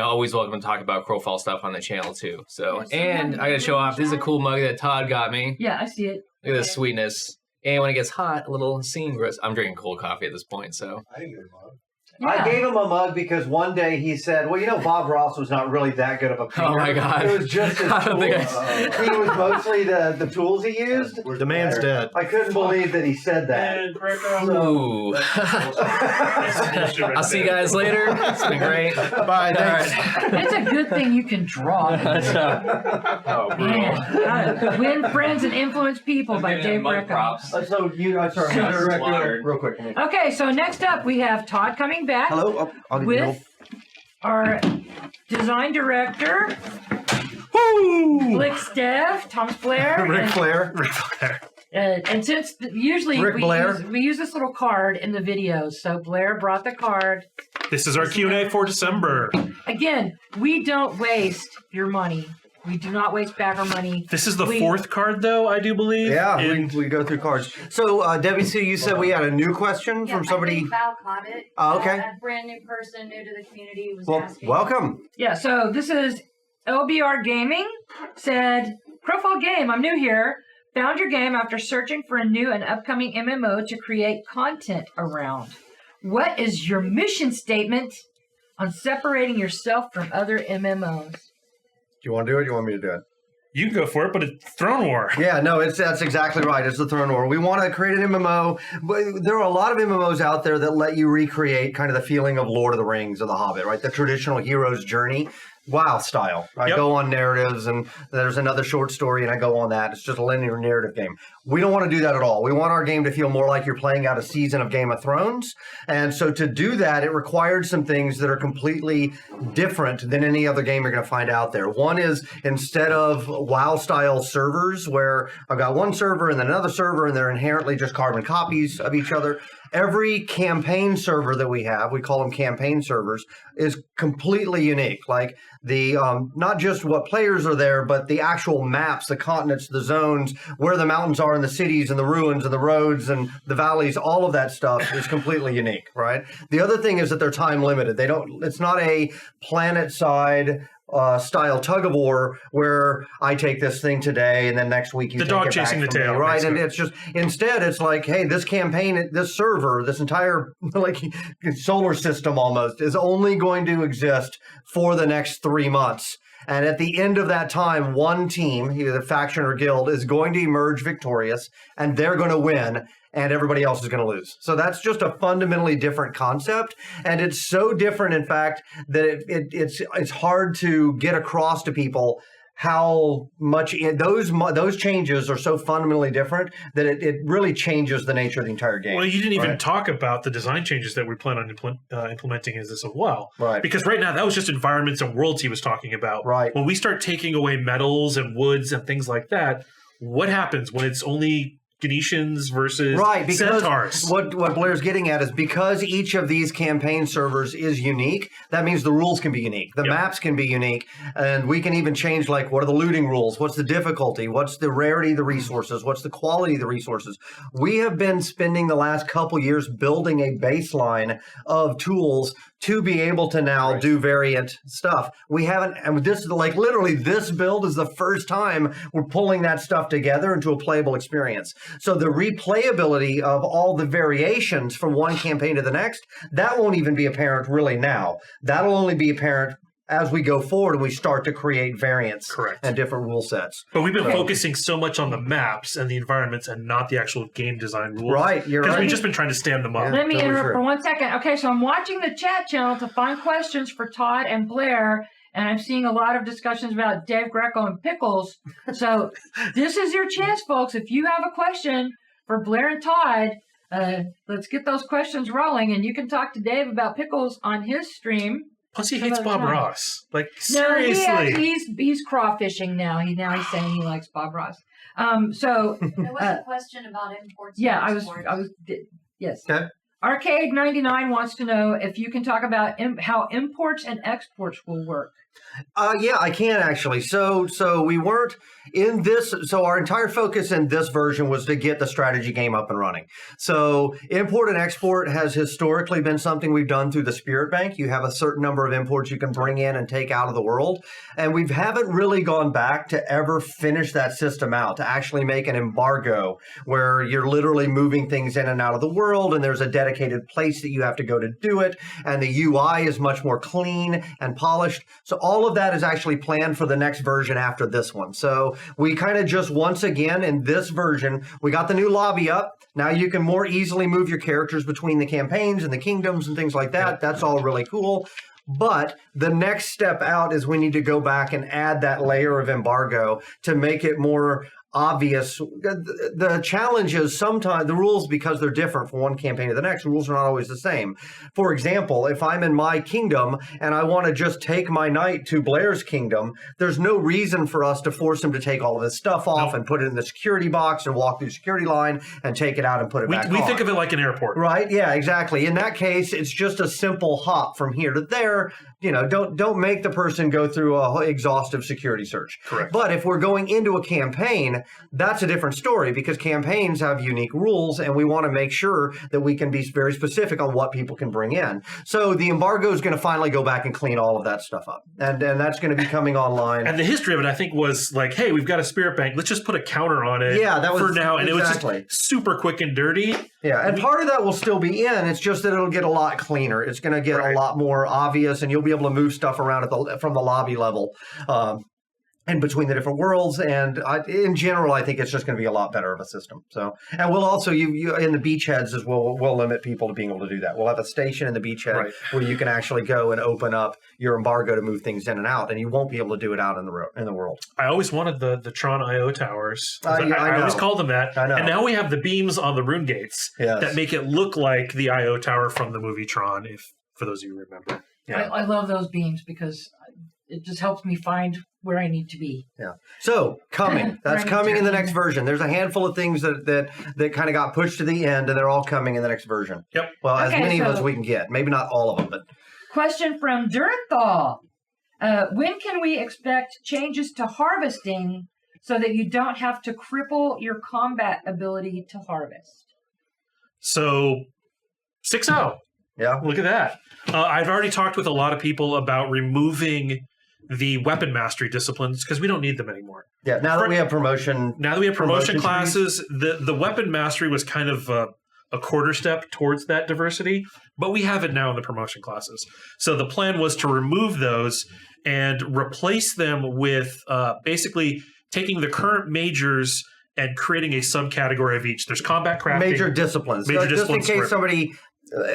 always welcome to talk about Crowfall stuff on the channel too. So, and I got to show off. This is a cool mug that Todd got me. Yeah, I see it. Look at this sweetness. And when it gets hot, a little scene. I'm drinking cold coffee at this point, so. I didn't get a mug. Yeah. I gave him a mug because one day he said, well, Bob Ross was not really that good of a painter. Oh, my God. It was just his tools. He was mostly the tools he used. The man's dead. I couldn't believe that he said that. Ooh. I'll see you guys later. It's been great. Bye. Thanks. It's a good thing you can draw. Man, Win Friends and Influence People by Dave Greco. So real quick. Okay, so next up we have Todd coming back. Hello. With our design director, Blixtev, Thomas Blair, Ric Flair. and since usually we use this little card in the videos, so Blair brought the card. This is our Q&A for December. Again, we don't waste your money. We do not waste backer money. This is the 4th card, though, I do believe. Yeah, we go through cards. So, Debbie Sue, you said we had a new question from somebody. I think Val caught it. Oh, okay. A brand new person, new to the community, was Well, asking. welcome. Yeah, so this is LBR Gaming. Said, Crowfall Game, I'm new here. Found your game after searching for a new and upcoming MMO to create content around. What is your mission statement on separating yourself from other MMOs? Do you want to do it or do you want me to do it? You can go for it, but it's Throne War. Yeah, no, that's exactly right. It's the Throne War. We want to create an MMO. But there are a lot of MMOs out there that let you recreate kind of the feeling of Lord of the Rings or The Hobbit, right? The traditional hero's journey. WoW style. I go on narratives and there's another short story and I go on that. It's just a linear narrative game. We don't want to do that at all. We want our game to feel more like you're playing out a season of Game of Thrones. And so to do that, it required some things that are completely different than any other game you're going to find out there. One is, instead of WoW-style servers where I've got one server and then another server and they're inherently just carbon copies of each other, every campaign server that we have, we call them campaign servers, is completely unique. Like the not just what players are there, but the actual maps, the continents, the zones, where the mountains are and the cities and the ruins and the roads and the valleys, all of that stuff is completely unique, right? The other thing is that they're time limited. It's not a planet side style tug of war where I take this thing today and then next week you the take dog it chasing back the from tail, me, right? And basically. it's just, instead it's like, hey, this campaign, this server, this entire like solar system almost is only going to exist for the next 3 months. And at the end of that time, one team, either faction or guild, is going to emerge victorious, and they're going to win, and everybody else is going to lose. So that's just a fundamentally different concept, and it's so different, in fact, that it's hard to get across to people how much those changes are so fundamentally different that it really changes the nature of the entire game. Well, you didn't even right? talk about the design changes that we plan on implementing as this as well. Right. Because right now, that was just environments and worlds he was talking about. Right. When we start taking away metals and woods and things like that, what happens when it's only Ganetians versus centaurs? What Blair's getting at is, because each of these campaign servers is unique, that means the rules can be unique. The maps can be unique, and we can even change, like, what are the looting rules? What's the difficulty? What's the rarity of the resources? What's the quality of the resources? We have been spending the last couple years building a baseline of tools to be able to now do variant stuff. We haven't, and this is like literally this build is the first time we're pulling that stuff together into a playable experience. So the replayability of all the variations from one campaign to the next, that won't even be apparent really now. That'll only be apparent as we go forward and we start to create variants and different rule sets. But we've been focusing so much on the maps and the environments and not the actual game design rules. Right, you're right. Because we've just been trying to stand them up. Let me interrupt for 1 second. Okay, so I'm watching the chat channel to find questions for Todd and Blair, and I'm seeing a lot of discussions about Dave Greco and Pickles. So this is your chance, folks. If you have a question for Blair and Todd, let's get those questions rolling, and you can talk to Dave about Pickles on his stream. Plus, he hates Bob Ross. Like, seriously. No, he's crawfishing now. He's saying he likes Bob Ross. So There was a question about imports. yeah, and I was exports. yes. Okay. Arcade 99 wants to know if you can talk about how imports and exports will work. Yeah, I can actually. So we weren't in this. So our entire focus in this version was to get the strategy game up and running. So import and export has historically been something we've done through the Spirit Bank. You have a certain number of imports you can bring in and take out of the world. And we haven't really gone back to ever finish that system out, to actually make an embargo where you're literally moving things in and out of the world, and there's a dedicated place that you have to go to do it. And the UI is much more clean and polished. So all of that is actually planned for the next version after this one. So we kind of just, once again, in this version, we got the new lobby up. Now you can more easily move your characters between the campaigns and the kingdoms and things like that. That's all really cool. But the next step out is we need to go back and add that layer of embargo to make it more obvious. The challenge is sometimes the rules, because they're different from one campaign to the next, rules are not always the same. For example, if I'm in my kingdom and I want to just take my knight to Blair's kingdom, there's no reason for us to force him to take all of his stuff off and put it in the security box and walk through the security line and take it out and put it back on. We think of it like an airport. Right? Yeah, exactly. In that case, it's just a simple hop from here to there. You know, don't make the person go through a exhaustive security search. Correct. But if we're going into a campaign, that's a different story, because campaigns have unique rules, and we want to make sure that we can be very specific on what people can bring in. So the embargo is going to finally go back and clean all of that stuff up, and that's going to be coming online. And the history of it, I think, was like, hey, we've got a Spirit Bank. Let's just put a counter on it. Yeah, that was for now, and exactly. it was just super quick and dirty. Yeah, and part of that will still be in. It's just that it'll get a lot cleaner. It's going to get a lot more obvious, and you'll be able to move stuff around from the lobby level. in between the different worlds, and in general, I think it's just going to be a lot better of a system. So, and we'll also you in the beachheads as well. We'll limit people to being able to do that. We'll have a station in the beachhead where you can actually go and open up your embargo to move things in and out, and you won't be able to do it out in the world. I always wanted the Tron IO towers. I always called them that. I know. And now we have the beams on the rune gates that make it look like the IO tower from the movie Tron. If for those of you who remember, I love those beams because it just helps me find where I need to be. Yeah. So coming. That's coming in the next version. There's a handful of things that kind of got pushed to the end, and they're all coming in the next version. Yep. Well, as many of as we can get. Maybe not all of them, but. Question from Durnthal. When can we expect changes to harvesting so that you don't have to cripple your combat ability to harvest? So 6.0. Yeah. Look at that. I've already talked with a lot of people about removing the weapon mastery disciplines because we don't need them anymore. Yeah, now that we have promotion classes, the weapon mastery was kind of a quarter step towards that diversity, but we have it now in the promotion classes. So the plan was to remove those and replace them with basically taking the current majors and creating a subcategory of each. There's combat crafting. Major disciplines. Just in case somebody...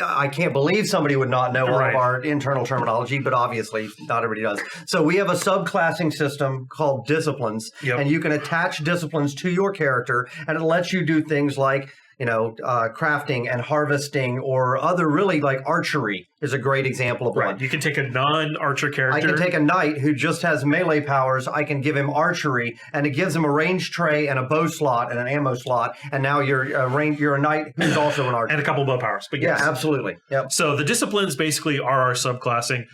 I can't believe somebody would not know all of our internal terminology, but obviously not everybody does. So we have a subclassing system called disciplines, and you can attach disciplines to your character, and it lets you do things like, crafting and harvesting, or other really like archery is a great example of one. You can take a non-archer character. I can take a knight who just has melee powers. I can give him archery, and it gives him a range tray and a bow slot and an ammo slot. And now you're a knight who's also an archer and a couple bow powers. But yes. Yeah, absolutely. Yep. So the disciplines basically are our subclassing.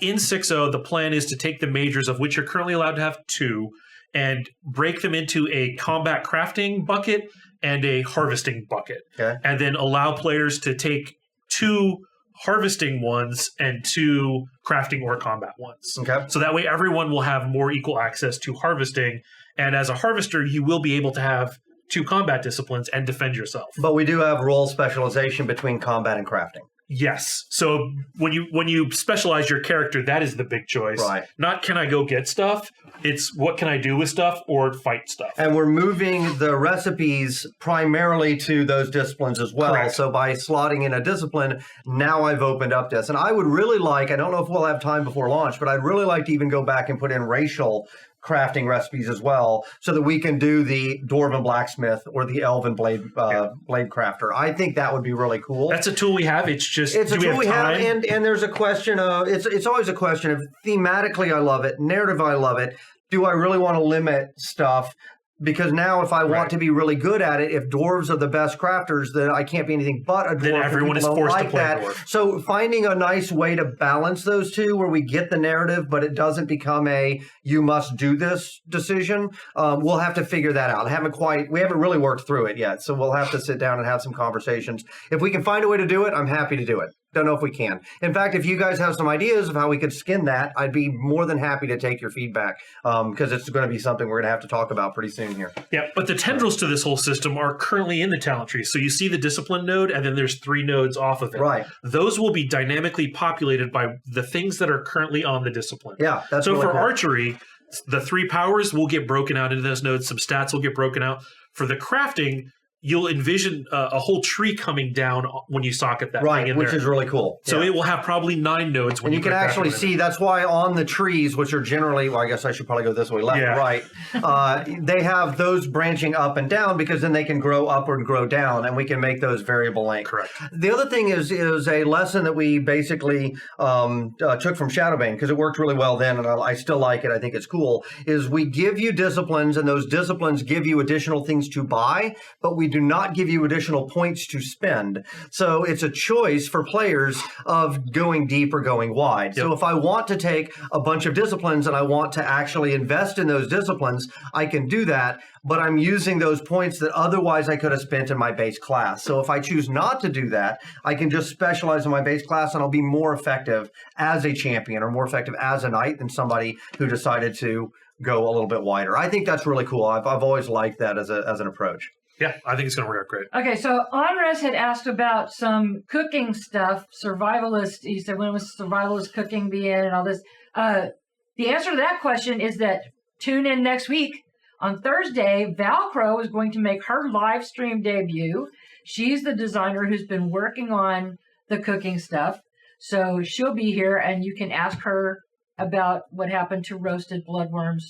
In 6.0, the plan is to take the majors, of which you're currently allowed to have 2, and break them into a combat crafting bucket and a harvesting bucket. Okay. And then allow players to take 2 harvesting ones and 2 crafting or combat ones. Okay. So that way everyone will have more equal access to harvesting. And as a harvester, you will be able to have 2 combat disciplines and defend yourself. But we do have role specialization between combat and crafting. Yes. So when you specialize your character, that is the big choice. Right. Not can I go get stuff? It's what can I do with stuff or fight stuff. And we're moving the recipes primarily to those disciplines as well. Correct. So by slotting in a discipline, now I've opened up this. And I would really like, I don't know if we'll have time before launch, but I'd really like to even go back and put in racial crafting recipes as well, so that we can do the dwarven blacksmith or the elven blade crafter. I think that would be really cool. That's a tool we have. It's just a tool we have, and there's a question of it's always a question of thematically I love it, narrative I love it. Do I really want to limit stuff? Because now if I want to be really good at it, if dwarves are the best crafters, then I can't be anything but a dwarf. Then everyone is forced to play dwarf. So finding a nice way to balance those two where we get the narrative, but it doesn't become a you must do this decision, we'll have to figure that out. We haven't really worked through it yet. So we'll have to sit down and have some conversations. If we can find a way to do it, I'm happy to do it. Don't know if we can. In fact, if you guys have some ideas of how we could skin that, I'd be more than happy to take your feedback, because it's going to be something we're going to have to talk about pretty soon here. Yeah, but the tendrils to this whole system are currently in the talent tree. So you see the discipline node, and then there's 3 nodes off of it. Right. Those will be dynamically populated by the things that are currently on the discipline. Yeah, that's so really for cool. Archery, the 3 powers will get broken out into those nodes. Some stats will get broken out. For the crafting, you'll envision a whole tree coming down when you socket that thing in which there. is really cool. So it will have probably 9 nodes when you can actually see. That's why on the trees, which are generally, well, I guess I should probably go this way, left and right. They have those branching up and down because then they can grow up or grow down, and we can make those variable length. Correct. The other thing is a lesson that we basically took from Shadowbane, because it worked really well then, and I still like it. I think it's cool. Is we give you disciplines, and those disciplines give you additional things to buy, but we do not give you additional points to spend. So it's a choice for players of going deep or going wide. Yep. So if I want to take a bunch of disciplines and I want to actually invest in those disciplines, I can do that, but I'm using those points that otherwise I could have spent in my base class. So if I choose not to do that, I can just specialize in my base class, and I'll be more effective as a champion or more effective as a knight than somebody who decided to go a little bit wider. I think that's really cool. I've always liked that as an approach. Yeah, I think it's going to work out great. Okay, so Andres had asked about some cooking stuff, survivalist. He said, when was survivalist cooking be in and all this? The answer to that question is that tune in next week. On Thursday, Valcro is going to make her live stream debut. She's the designer who's been working on the cooking stuff. So she'll be here, and you can ask her about what happened to roasted bloodworms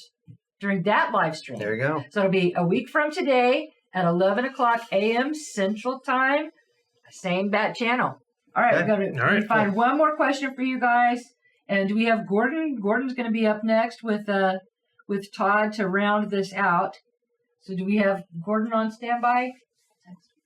during that live stream. There you go. So it'll be a week from today at 11 o'clock a.m. Central Time, same bat channel. All right, Okay. we're going to find one more question for you guys. And do we have Gordon? Gordon's going to be up next with Todd to round this out. So do we have Gordon on standby?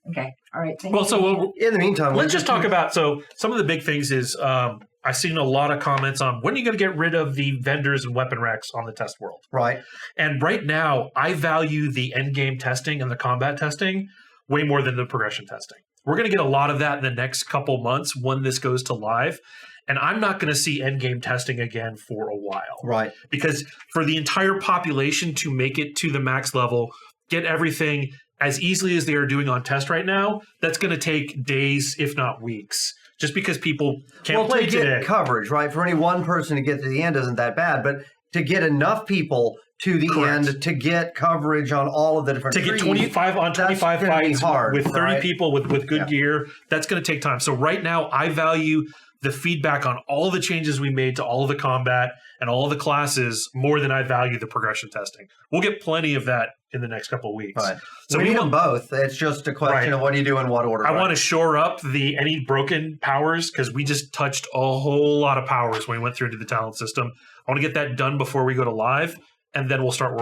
Okay. All right. Thank Well, you. so In the meantime, let's just talk about, so some of the big things is I've seen a lot of comments on when are you going to get rid of the vendors and weapon racks on the test world. Right. And right now, I value the end game testing and the combat testing way more than the progression testing. We're going to get a lot of that in the next couple months when this goes to live. And I'm not going to see end game testing again for a while. Right. Because for the entire population to make it to the max level, get everything as easily as they are doing on test right now, that's going to take days, if not weeks. Just because people can't play to get today. coverage, right? For any one person to get to the end isn't that bad, but to get enough people to the Correct. end to get coverage on all of the different To get trees, 25 on 25 gonna be fights hard, with 30 right? people with good gear, that's going to take time. So right now, I value the feedback on all the changes we made to all of the combat and all of the classes more than I value the progression testing. We'll get plenty of that in the next couple of weeks. Right. So we need want- them both. It's just a question Right. of what do you do in what order. I right? want to shore up any broken powers because we just touched a whole lot of powers when we went through into the talent system. I want to get that done before we go to live, and then we'll start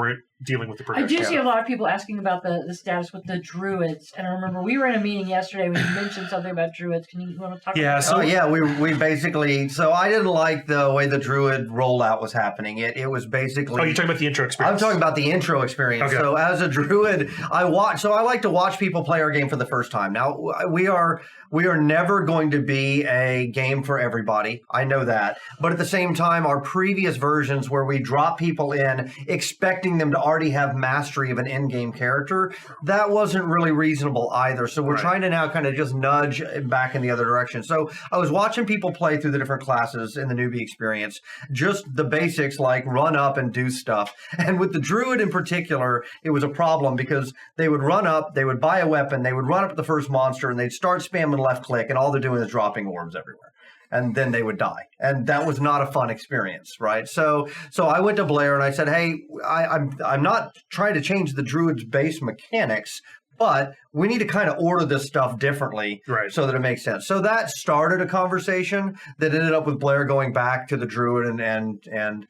dealing with the I progression. do see a lot of people asking about the status with the Druids. And I remember we were in a meeting yesterday when you mentioned something about Druids. Can you want to talk Yeah, about so- Oh yeah, we basically. So I didn't like the way the Druid rollout was happening. It was basically. Oh, you're talking about the intro I'm experience. talking about the intro experience. Okay. So as a Druid, I like to watch people play our game for the first time. Now we are never going to be a game for everybody. I know that. But at the same time, our previous versions where we drop people in expecting them to already have mastery of an in-game character, that wasn't really reasonable either. So we're Right. trying to now kind of just nudge back in the other direction. So I was watching people play through the different classes in the newbie experience, just the basics like run up and do stuff. And with the Druid in particular, it was a problem because they would run up, they would buy a weapon, they would run up to the first monster, and they'd start spamming left click, and all they're doing is dropping orbs everywhere. And then they would die, and that was not a fun experience, right? So I went to Blair and I said, "Hey, I'm not trying to change the Druid's base mechanics, but we need to kind of order this stuff differently, Right. so that it makes sense." So that started a conversation that ended up with Blair going back to the Druid and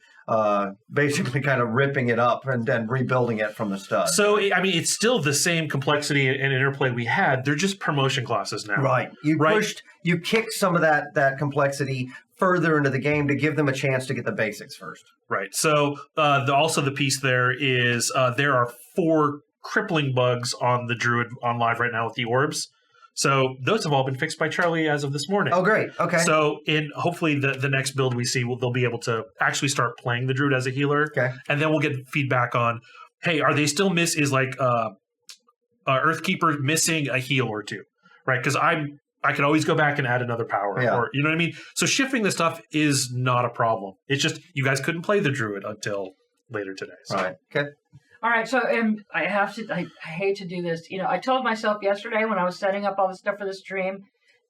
basically kind of ripping it up and then rebuilding it from the stud. So, I mean, it's still the same complexity and interplay we had. They're just promotion classes now. Right. You kicked some of that complexity further into the game to give them a chance to get the basics first. Right. So, also the piece there is there are 4 crippling bugs on the Druid on live right now with the orbs. So those have all been fixed by Charlie as of this morning. Oh, great. Okay. So in hopefully the next build we see, they'll be able to actually start playing the Druid as a healer. Okay. And then we'll get feedback on, hey, are they still Earthkeeper missing a heal or two? Right? Because I can always go back and add another power. Yeah. Or you know what I mean? So shifting the stuff is not a problem. It's just you guys couldn't play the Druid until later today. So. Right. Okay. All right, so I hate to do this. I told myself yesterday when I was setting up all the stuff for the stream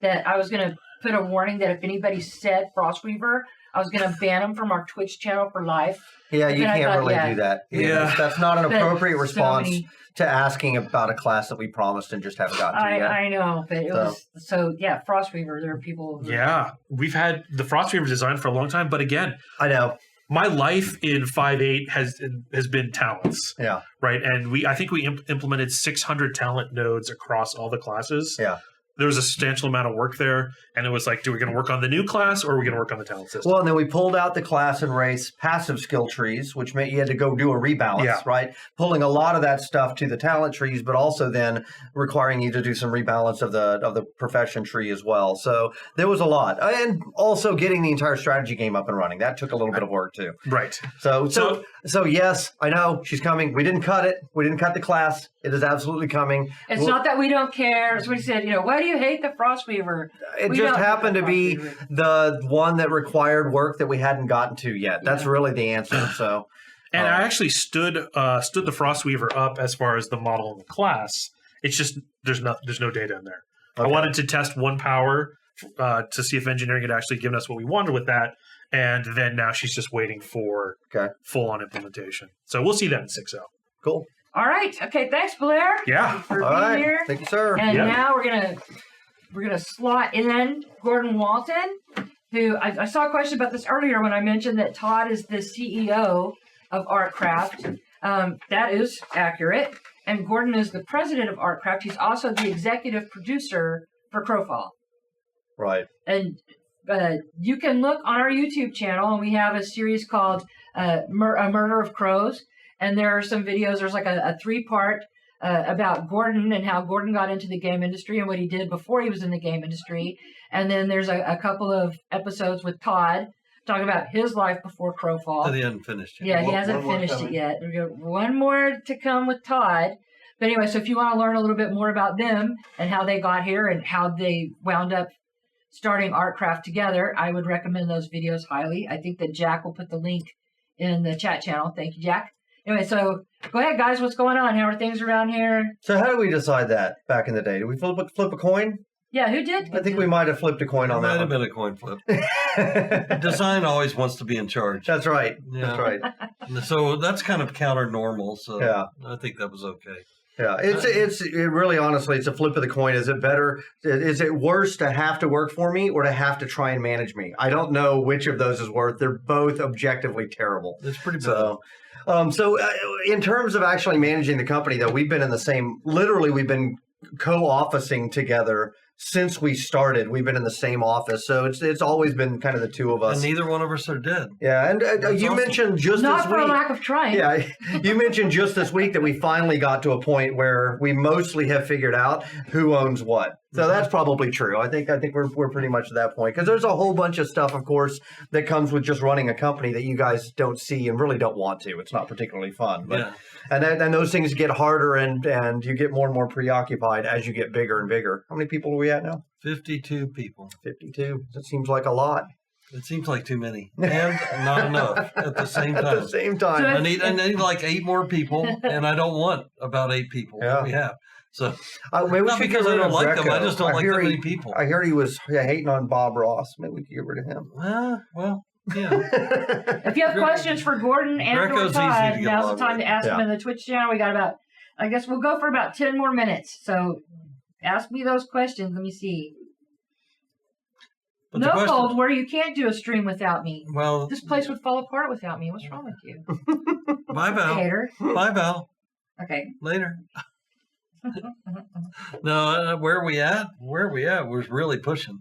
that I was going to put a warning that if anybody said Frostweaver, I was going to ban them from our Twitch channel for life. Yeah, And you then I can't thought, really yeah. do that. Yeah. That's not an But appropriate so response many- to asking about a class that we promised and just haven't gotten to yet. I know, but it was Frostweaver. There are people. Yeah, we've had the Frostweaver design for a long time, but again, I know. my life in 5.8 has been talents, Yeah. right? And I think we implemented 600 talent nodes across all the classes. Yeah. There was a substantial amount of work there, and it was like, do we going to work on the new class or are we going to work on the talent system? Well, and then we pulled out the class and race passive skill trees, which meant you had to go do a rebalance, Yeah. right? Pulling a lot of that stuff to the talent trees, but also then requiring you to do some rebalance of the profession tree as well. So there was a lot, and also getting the entire strategy game up and running. That took a little bit of work too. Right. So yes, I know she's coming. We didn't cut it. We didn't cut the class. It is absolutely coming. It's not that we don't care. It's what he said. Why do you hate the Frostweaver? It We just don't happened hate to the be Frostweaver. the one that required work that we hadn't gotten to yet. That's really the answer. So, And I actually stood the Frostweaver up as far as the model and the class. It's just there's no data in there. Okay. I wanted to test one power to see if engineering had actually given us what we wanted with that, and then now she's just waiting for full on implementation. So we'll see that in 6.0. Cool. All right. Okay. Thanks, Blair. Yeah. For All being right. here. Thank you, sir. And now we're gonna slot in Gordon Walton, who I saw a question about this earlier when I mentioned that Todd is the CEO of Artcraft. That is accurate. And Gordon is the president of Artcraft. He's also the executive producer for Crowfall. Right. And you can look on our YouTube channel, and we have a series called A Murder of Crows. And there are some videos. There's like a 3-part about Gordon and how Gordon got into the game industry and what he did before he was in the game industry. And then there's a couple of episodes with Todd talking about his life before Crowfall. But he hasn't finished it. Yeah, he hasn't finished it yet. We've got one more to come with Todd. But anyway, so if you want to learn a little bit more about them and how they got here and how they wound up starting Artcraft together, I would recommend those videos highly. I think that Jack will put the link in the chat channel. Thank you, Jack. Anyway, so go ahead, guys. What's going on? How are things around here? So how did we decide that back in the day? Did we flip a coin? Yeah, who did? I think we might have flipped a coin on Might that have one. been a coin flip. Design always wants to be in charge. That's right. Yeah. That's right. So that's kind of counter normal. So Yeah. I think that was okay. Yeah, it really, honestly, it's a flip of the coin. Is it better? Is it worse to have to work for me or to have to try and manage me? I don't know which of those is worse. They're both objectively terrible. It's pretty bad. So in terms of actually managing the company, though, we've been we've been co-officing together since we started. We've been in the same office, so it's always been kind of the two of us. And neither one of us are dead. Yeah, and you awesome. mentioned just Not this for week. a lack of trying. Yeah, you mentioned just this week that we finally got to a point where we mostly have figured out who owns what. So that's probably true. I think we're pretty much at that point because there's a whole bunch of stuff, of course, that comes with just running a company that you guys don't see and really don't want to. It's not particularly fun. But, Yeah. and those things get harder and you get more and more preoccupied as you get bigger and bigger. How many people are we at now? 52 people. 52. That seems like a lot. It seems like too many. And not enough at the same At time. the same time. So I need like 8 more people, and I don't want about 8 people that we have. So Maybe we not should because get I rid don't of like them, Greco. I just don't like that many people. I heard he was hating on Bob Ross. Maybe we could get rid of him. Well, yeah. If you have questions for Gordon and or Greco's easy to Todd, get now's the along time with. to ask them Yeah. in the Twitch channel. We got I guess we'll go for about 10 more minutes. So ask me those questions. Let me see. But the No question- Cold, where you can't do a stream without me. Well, This place would fall apart without me. What's wrong with you? bye, Val. Hater. Bye, Val. Okay. Later. No, where are we at? Where are we at? We're really pushing.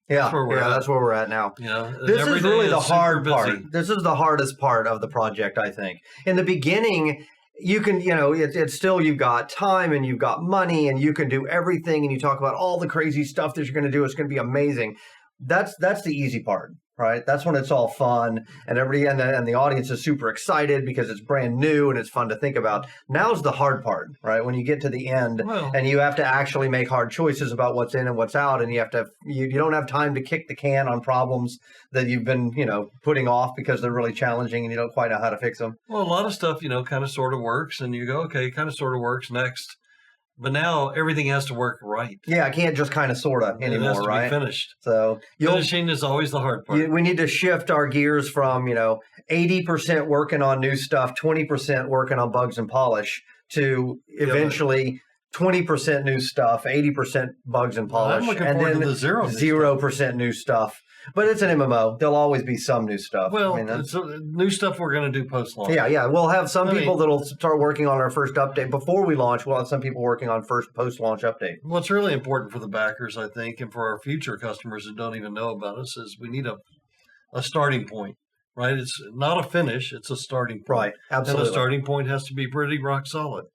Yeah, That's where we're at. that's where we're at now. You know, This every is day really the super hard busy. part. This is the hardest part of the project, I think. In the beginning, you can, it's still, you've got time and you've got money and you can do everything and you talk about all the crazy stuff that you're going to do. It's going to be amazing. That's the easy part, right? That's when it's all fun and everybody and the audience is super excited because it's brand new and it's fun to think about. Now's the hard part, right? When you get to the end Well- and you have to actually make hard choices about what's in and what's out, and you don't have time to kick the can on problems that you've been, putting off because they're really challenging and you don't quite know how to fix them. Well, a lot of stuff, kind of sort of works, and you go, okay, kind of sort of works next. But now everything has to work right. Yeah, I can't just kind of sorta It has anymore, to right? be finished. So Finishing is always the hard part. we need to shift our gears from 80% working on new stuff, 20% working on bugs and polish, to eventually 20% new stuff, 80% bugs and polish, I'm looking and forward then to the 0% new stuff. But it's an MMO. There'll always be some new stuff. Well, I mean, that's- it's new stuff we're going to do post-launch. yeah. We'll have some I mean- people that'll start working on our first update before we launch. We'll have some people working on first post-launch update. What's really important for the backers, I think, and for our future customers that don't even know about us, is we need a starting point, right? It's not a finish; it's a starting point. Right, absolutely. And the starting point has to be pretty rock solid.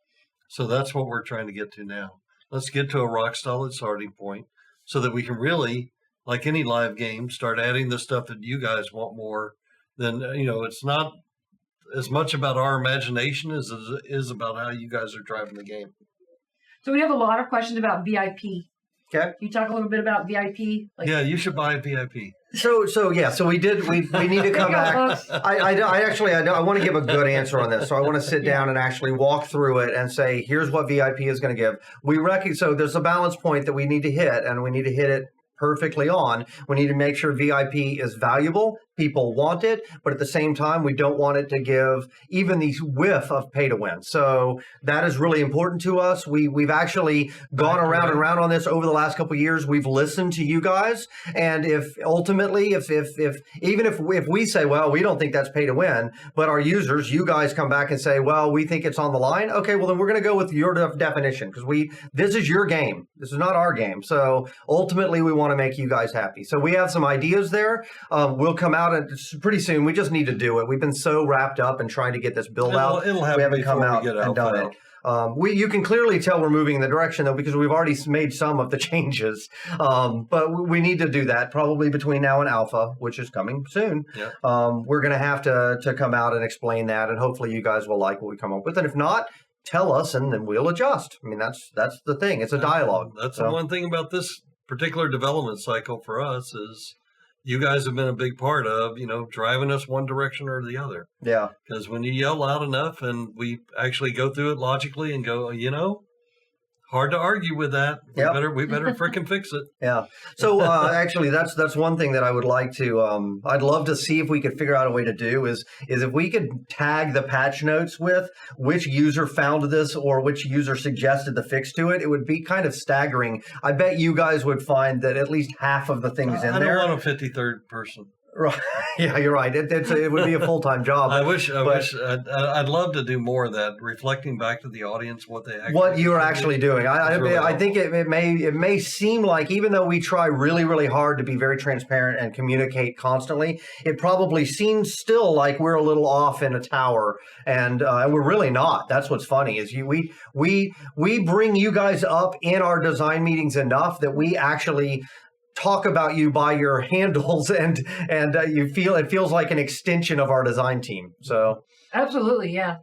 So that's what we're trying to get to now. Let's get to a rock solid starting point so that we can really, like any live game, start adding the stuff that you guys want more. Then it's not as much about our imagination as it is about how you guys are driving the game. So we have a lot of questions about VIP. Okay. Can you talk a little bit about VIP? Like, Yeah, you should buy a VIP. So we did. We need to come back. I want to give a good answer on this. So I want to sit down and actually walk through it and say, here's what VIP is going to give. So there's a balance point that we need to hit, and we need to hit it perfectly on. We need to make sure VIP is valuable. People want it, but at the same time, we don't want it to give even the whiff of pay to win. So that is really important to us. We've actually gone around and around on this over the last couple of years. We've listened to you guys, and if we say, well, we don't think that's pay to win, but our users, you guys come back and say, well, we think it's on the line. Okay, well then we're going to go with your definition because this is your game. This is not our game. So ultimately, we want to make you guys happy. So we have some ideas there. We'll come out and pretty soon. We just need to do it. We've been so wrapped up in trying to get this build out. It'll happen. We haven't come out and done it. You can clearly tell we're moving in the direction though, because we've already made some of the changes. But we need to do that probably between now and alpha, which is coming soon. Yeah. We're going to have to come out and explain that, and hopefully you guys will like what we come up with. And if not, tell us, and then we'll adjust. I mean, that's the thing. It's a dialogue. That's the one thing about this particular development cycle for us is you guys have been a big part of, driving us one direction or the other. Yeah. Because when you yell loud enough and we actually go through it logically and go, hard to argue with that. We better freaking fix it. Yeah. So actually, that's one thing that I would like to. I'd love to see if we could figure out a way to do is if we could tag the patch notes with which user found this or which user suggested the fix to it. It would be kind of staggering. I bet you guys would find that at least half of the things in there. I don't want a 53rd person. Right. Yeah, you're right. It would be a full-time job. I'd love to do more of that, reflecting back to the audience what you're actually doing. I think it may seem like, even though we try really, really hard to be very transparent and communicate constantly, it probably seems still like we're a little off in a tower, and we're really not. That's what's funny is we bring you guys up in our design meetings enough that we actually talk about you by your handles, and it feels like an extension of our design team. So absolutely, yeah,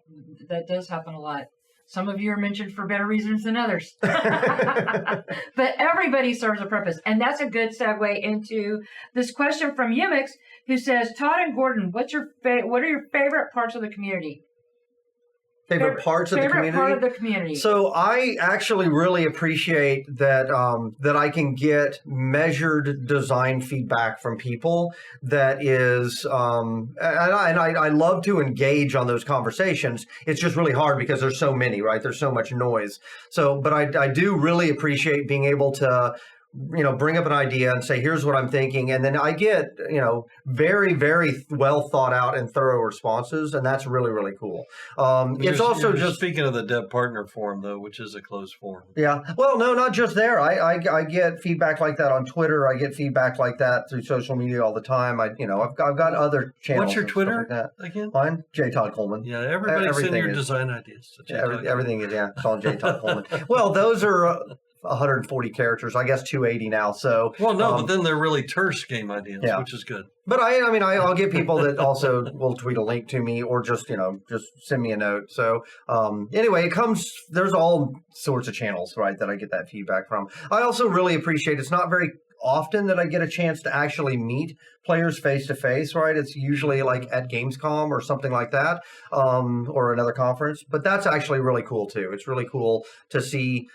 that does happen a lot. Some of you are mentioned for better reasons than others, but everybody serves a purpose, and that's a good segue into this question from Yumix, who says, "Todd and Gordon, what are your favorite parts of the community?" Favorite parts of the community? Favorite part of the community. So I actually really appreciate that that I can get measured design feedback from people. That is, and I love to engage on those conversations. It's just really hard because there's so many, right? There's so much noise. So, but I do really appreciate being able to bring up an idea and say, here's what I'm thinking. And then I get, very, very well thought out and thorough responses. And that's really, really cool. It's also just speaking of the Dev Partner Forum, though, which is a closed forum. Yeah. Well, no, not just there. I get feedback like that on Twitter. I get feedback like that through social media all the time. I've got other channels. What's your Twitter like that. again? Mine? J. Todd Coleman. Yeah, everybody send your design ideas. Everything is, it's all J. Todd Coleman. Well, those are 140 characters, I guess 280 now. So but then they're really terse game ideas, which is good. But I'll get people that also will tweet a link to me or just send me a note. So anyway, there's all sorts of channels, right, that I get that feedback from. I also really appreciate, it's not very often that I get a chance to actually meet players face to face, right? It's usually like at Gamescom or something like that, or another conference. But that's actually really cool too. It's really cool to see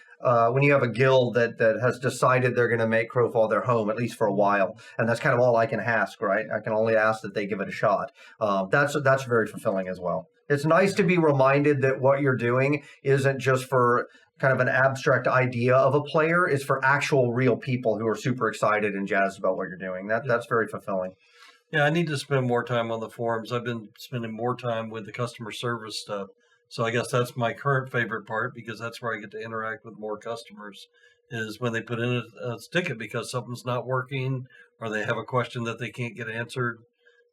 when you have a guild that has decided they're going to make Crowfall their home, at least for a while. And that's kind of all I can ask, right? I can only ask that they give it a shot. That's very fulfilling as well. It's nice to be reminded that what you're doing isn't just for kind of an abstract idea of a player. It's for actual real people who are super excited and jazzed about what you're doing. That's very fulfilling. Yeah, I need to spend more time on the forums. I've been spending more time with the customer service stuff. So I guess that's my current favorite part, because that's where I get to interact with more customers, is when they put in a ticket because something's not working or they have a question that they can't get answered.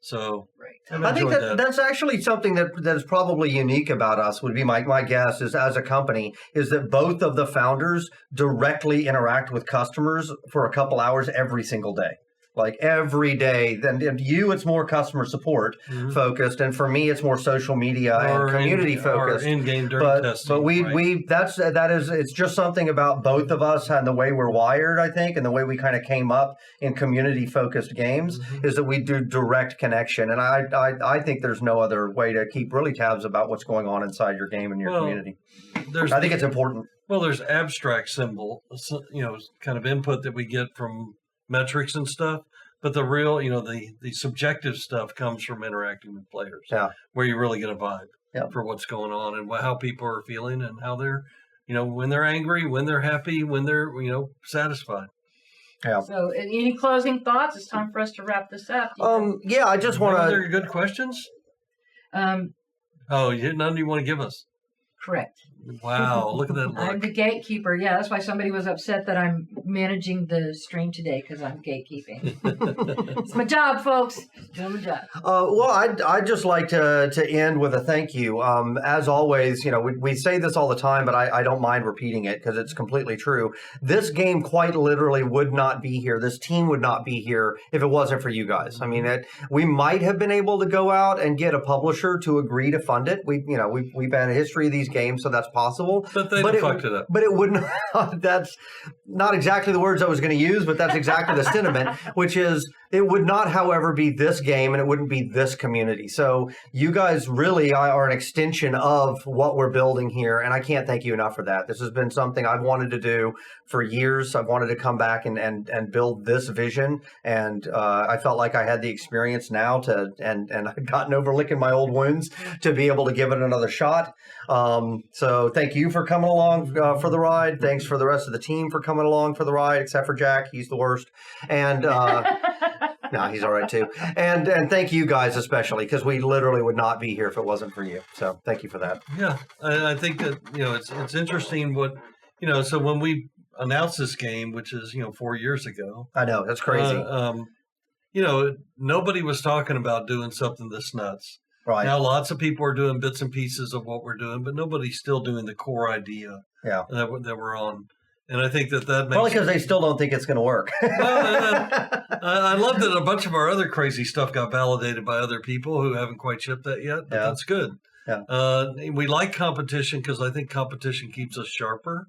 So I think that's actually something that is probably unique about us, would be my guess, is as a company, is that both of the founders directly interact with customers for a couple hours every single day. like every day. Then you, it's more customer support focused, and for me, it's more social media and community focused. Or in-game dirty testing. But it's just something about both of us and the way we're wired, I think, and the way we kind of came up in community focused games is that we do direct connection, and I think there's no other way to keep really tabs about what's going on inside your game and your community. I think it's important. Well, there's abstract kind of input that we get from metrics and stuff, but the real, the subjective stuff comes from interacting with players, where you really get a vibe for what's going on and how people are feeling and how they're, when they're angry, when they're happy, when they're, satisfied. Yeah. So, any closing thoughts? It's time for us to wrap this up. I just want to. Are there good questions? None you want to give us? Correct. Wow, look at that look. I'm the gatekeeper. Yeah, that's why somebody was upset that I'm managing the stream today, because I'm gatekeeping. It's my job, folks. Doing my job. Well, I'd just like to end with a thank you. As always, we say this all the time, but I don't mind repeating it because it's completely true. This game quite literally would not be here. This team would not be here if it wasn't for you guys. I mean, we might have been able to go out and get a publisher to agree to fund it. We've had a history of these games, so that's possible. But they fucked it up. But it wouldn't. That's not exactly the words I was going to use, but that's exactly the sentiment, which is it would not, however, be this game and it wouldn't be this community. So you guys really are an extension of what we're building here, and I can't thank you enough for that. This has been something I've wanted to do for years. I've wanted to come back and build this vision, and I felt like I had the experience now and I've gotten over licking my old wounds to be able to give it another shot. So thank you for coming along for the ride. Thanks for the rest of the team for coming along for the ride, except for Jack. He's the worst. And no, he's all right too. And thank you guys especially, because we literally would not be here if it wasn't for you. So thank you for that. Yeah, I think that it's interesting what So when we announced this game, which is 4 years ago, I know that's crazy. Nobody was talking about doing something this nuts. Right. Now, lots of people are doing bits and pieces of what we're doing, but nobody's still doing the core idea that we're on. And I think that makes... Probably because they still don't think it's going to work. I love that a bunch of our other crazy stuff got validated by other people who haven't quite shipped that yet, but that's good. Yeah. We like competition because I think competition keeps us sharper,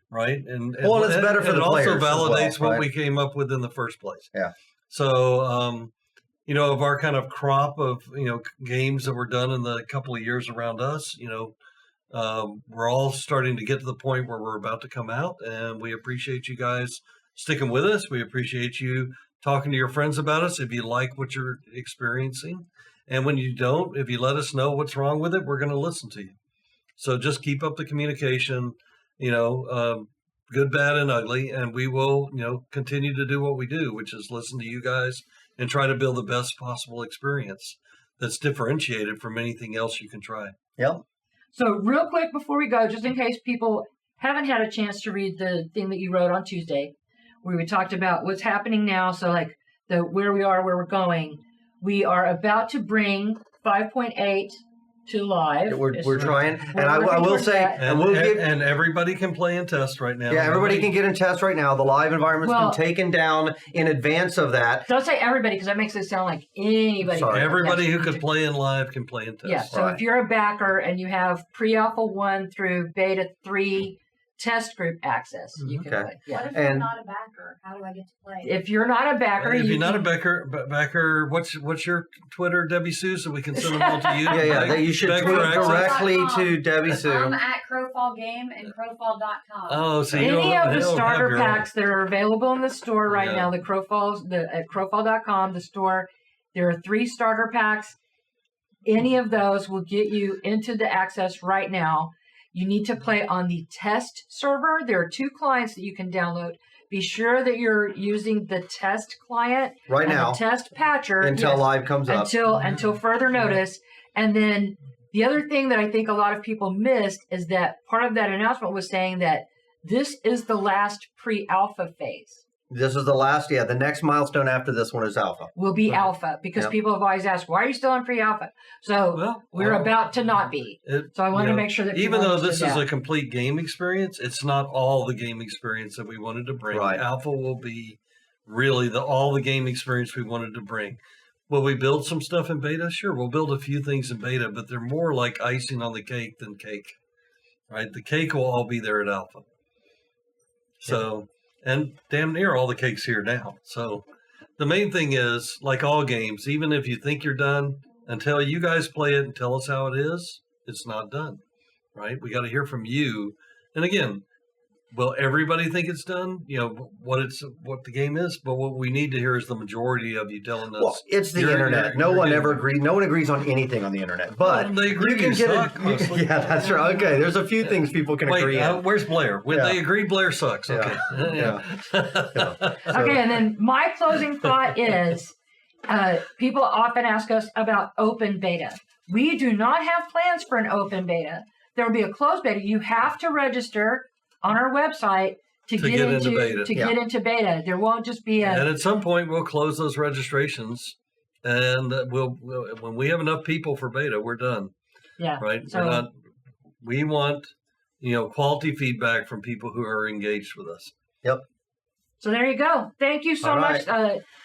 right? And it's better for the players. It also validates what we came up with in the first place. Yeah. So... of our kind of crop of, games that were done in the couple of years around us, we're all starting to get to the point where we're about to come out, and we appreciate you guys sticking with us. We appreciate you talking to your friends about us if you like what you're experiencing. And when you don't, if you let us know what's wrong with it, we're going to listen to you. So just keep up the communication, good, bad, and ugly, and we will, continue to do what we do, which is listen to you guys and try to build the best possible experience that's differentiated from anything else you can try. Yep. So real quick before we go, just in case people haven't had a chance to read the thing that you wrote on Tuesday, where we talked about what's happening now. So like where we are, where we're going. We are about to bring 5.8 to live. We're trying, and I will say, and everybody can play and test right now. Yeah, everybody can get in test right now. The live environment's been taken down in advance of that. Don't say everybody, because that makes it sound like anybody. Sorry. Everybody who could play in live can play in test. Yeah, so if you're a backer and you have pre-alpha 1 through beta 3 test group access, you can play. Yeah. What if I'm not a backer? How do I get to play? If you're not a backer, if you're not a backer, what's your Twitter, Debbie Sue, so we can send them all to you? Yeah. You should tweet directly to Debbie Sue. I'm at Crowfall Game and Crowfall.com. Oh, so any of the starter packs that are available in the store right now, at Crowfall.com, the store, there are 3 starter packs. Any of those will get you into the access right now. You need to play on the test server. There are 2 clients that you can download. Be sure that you're using the test client right now, the test patcher until live comes up. Until further notice. And then the other thing that I think a lot of people missed is that part of that announcement was saying that this is the last pre-alpha phase. This is the last, the next milestone after this one is alpha. Will be alpha, because people have always asked, why are you still in pre-alpha? So we're about to not be. So I wanted to make sure that even though this is a complete game experience, it's not all the game experience that we wanted to bring. Right. Alpha will be really all the game experience we wanted to bring. Will we build some stuff in beta? Sure, we'll build a few things in beta, but they're more like icing on the cake than cake, right? The cake will all be there at alpha. So, and damn near all the cake's here now. So the main thing is, like all games, even if you think you're done, until you guys play it and tell us how it is, it's not done, right? We got to hear from you. And again, will everybody think it's done? You know, what the game is, but what we need to hear is the majority of you telling us. Well, it's the internet. No one agrees on anything on the internet. But they agree you can you get suck, mostly. Yeah, that's right. Okay, there's a few things people can agree on. Where's Blair? When Yeah. they agree, Blair sucks. Okay. Yeah. Yeah. Okay, and then my closing thought is people often ask us about open beta. We do not have plans for an open beta. There will be a closed beta. You have to register on our website to get into beta. Get into beta. There won't just be a. And at some point, we'll close those registrations, and we'll when we have enough people for beta, we're done. Yeah. Right. So, We want quality feedback from people who are engaged with us. Yep. So there you go. Thank you so much.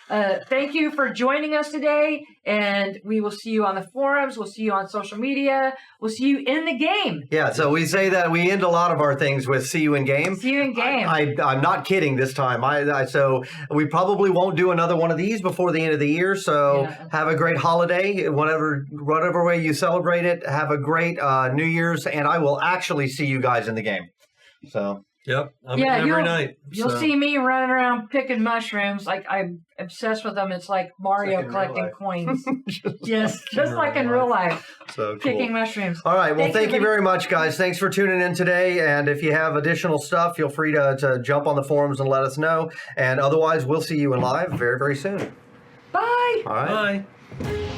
Thank you for joining us today, and we will see you on the forums. We'll see you on social media. We'll see you in the game. Yeah, so we say that we end a lot of our things with "see you in game." See you in game. I'm not kidding this time. So we probably won't do another one of these before the end of the year. So have a great holiday, whatever way you celebrate it. Have a great New Year's, and I will actually see you guys in the game. So. Yep. I'm in every night. You'll see me running around picking mushrooms. Like, I'm obsessed with them. It's like Mario collecting coins. just like in real life. So cool. Picking mushrooms. All right. Well, thank you very much, guys. Thanks for tuning in today. And if you have additional stuff, feel free to jump on the forums and let us know. And otherwise, we'll see you in live very, very soon. Bye. All right. Bye.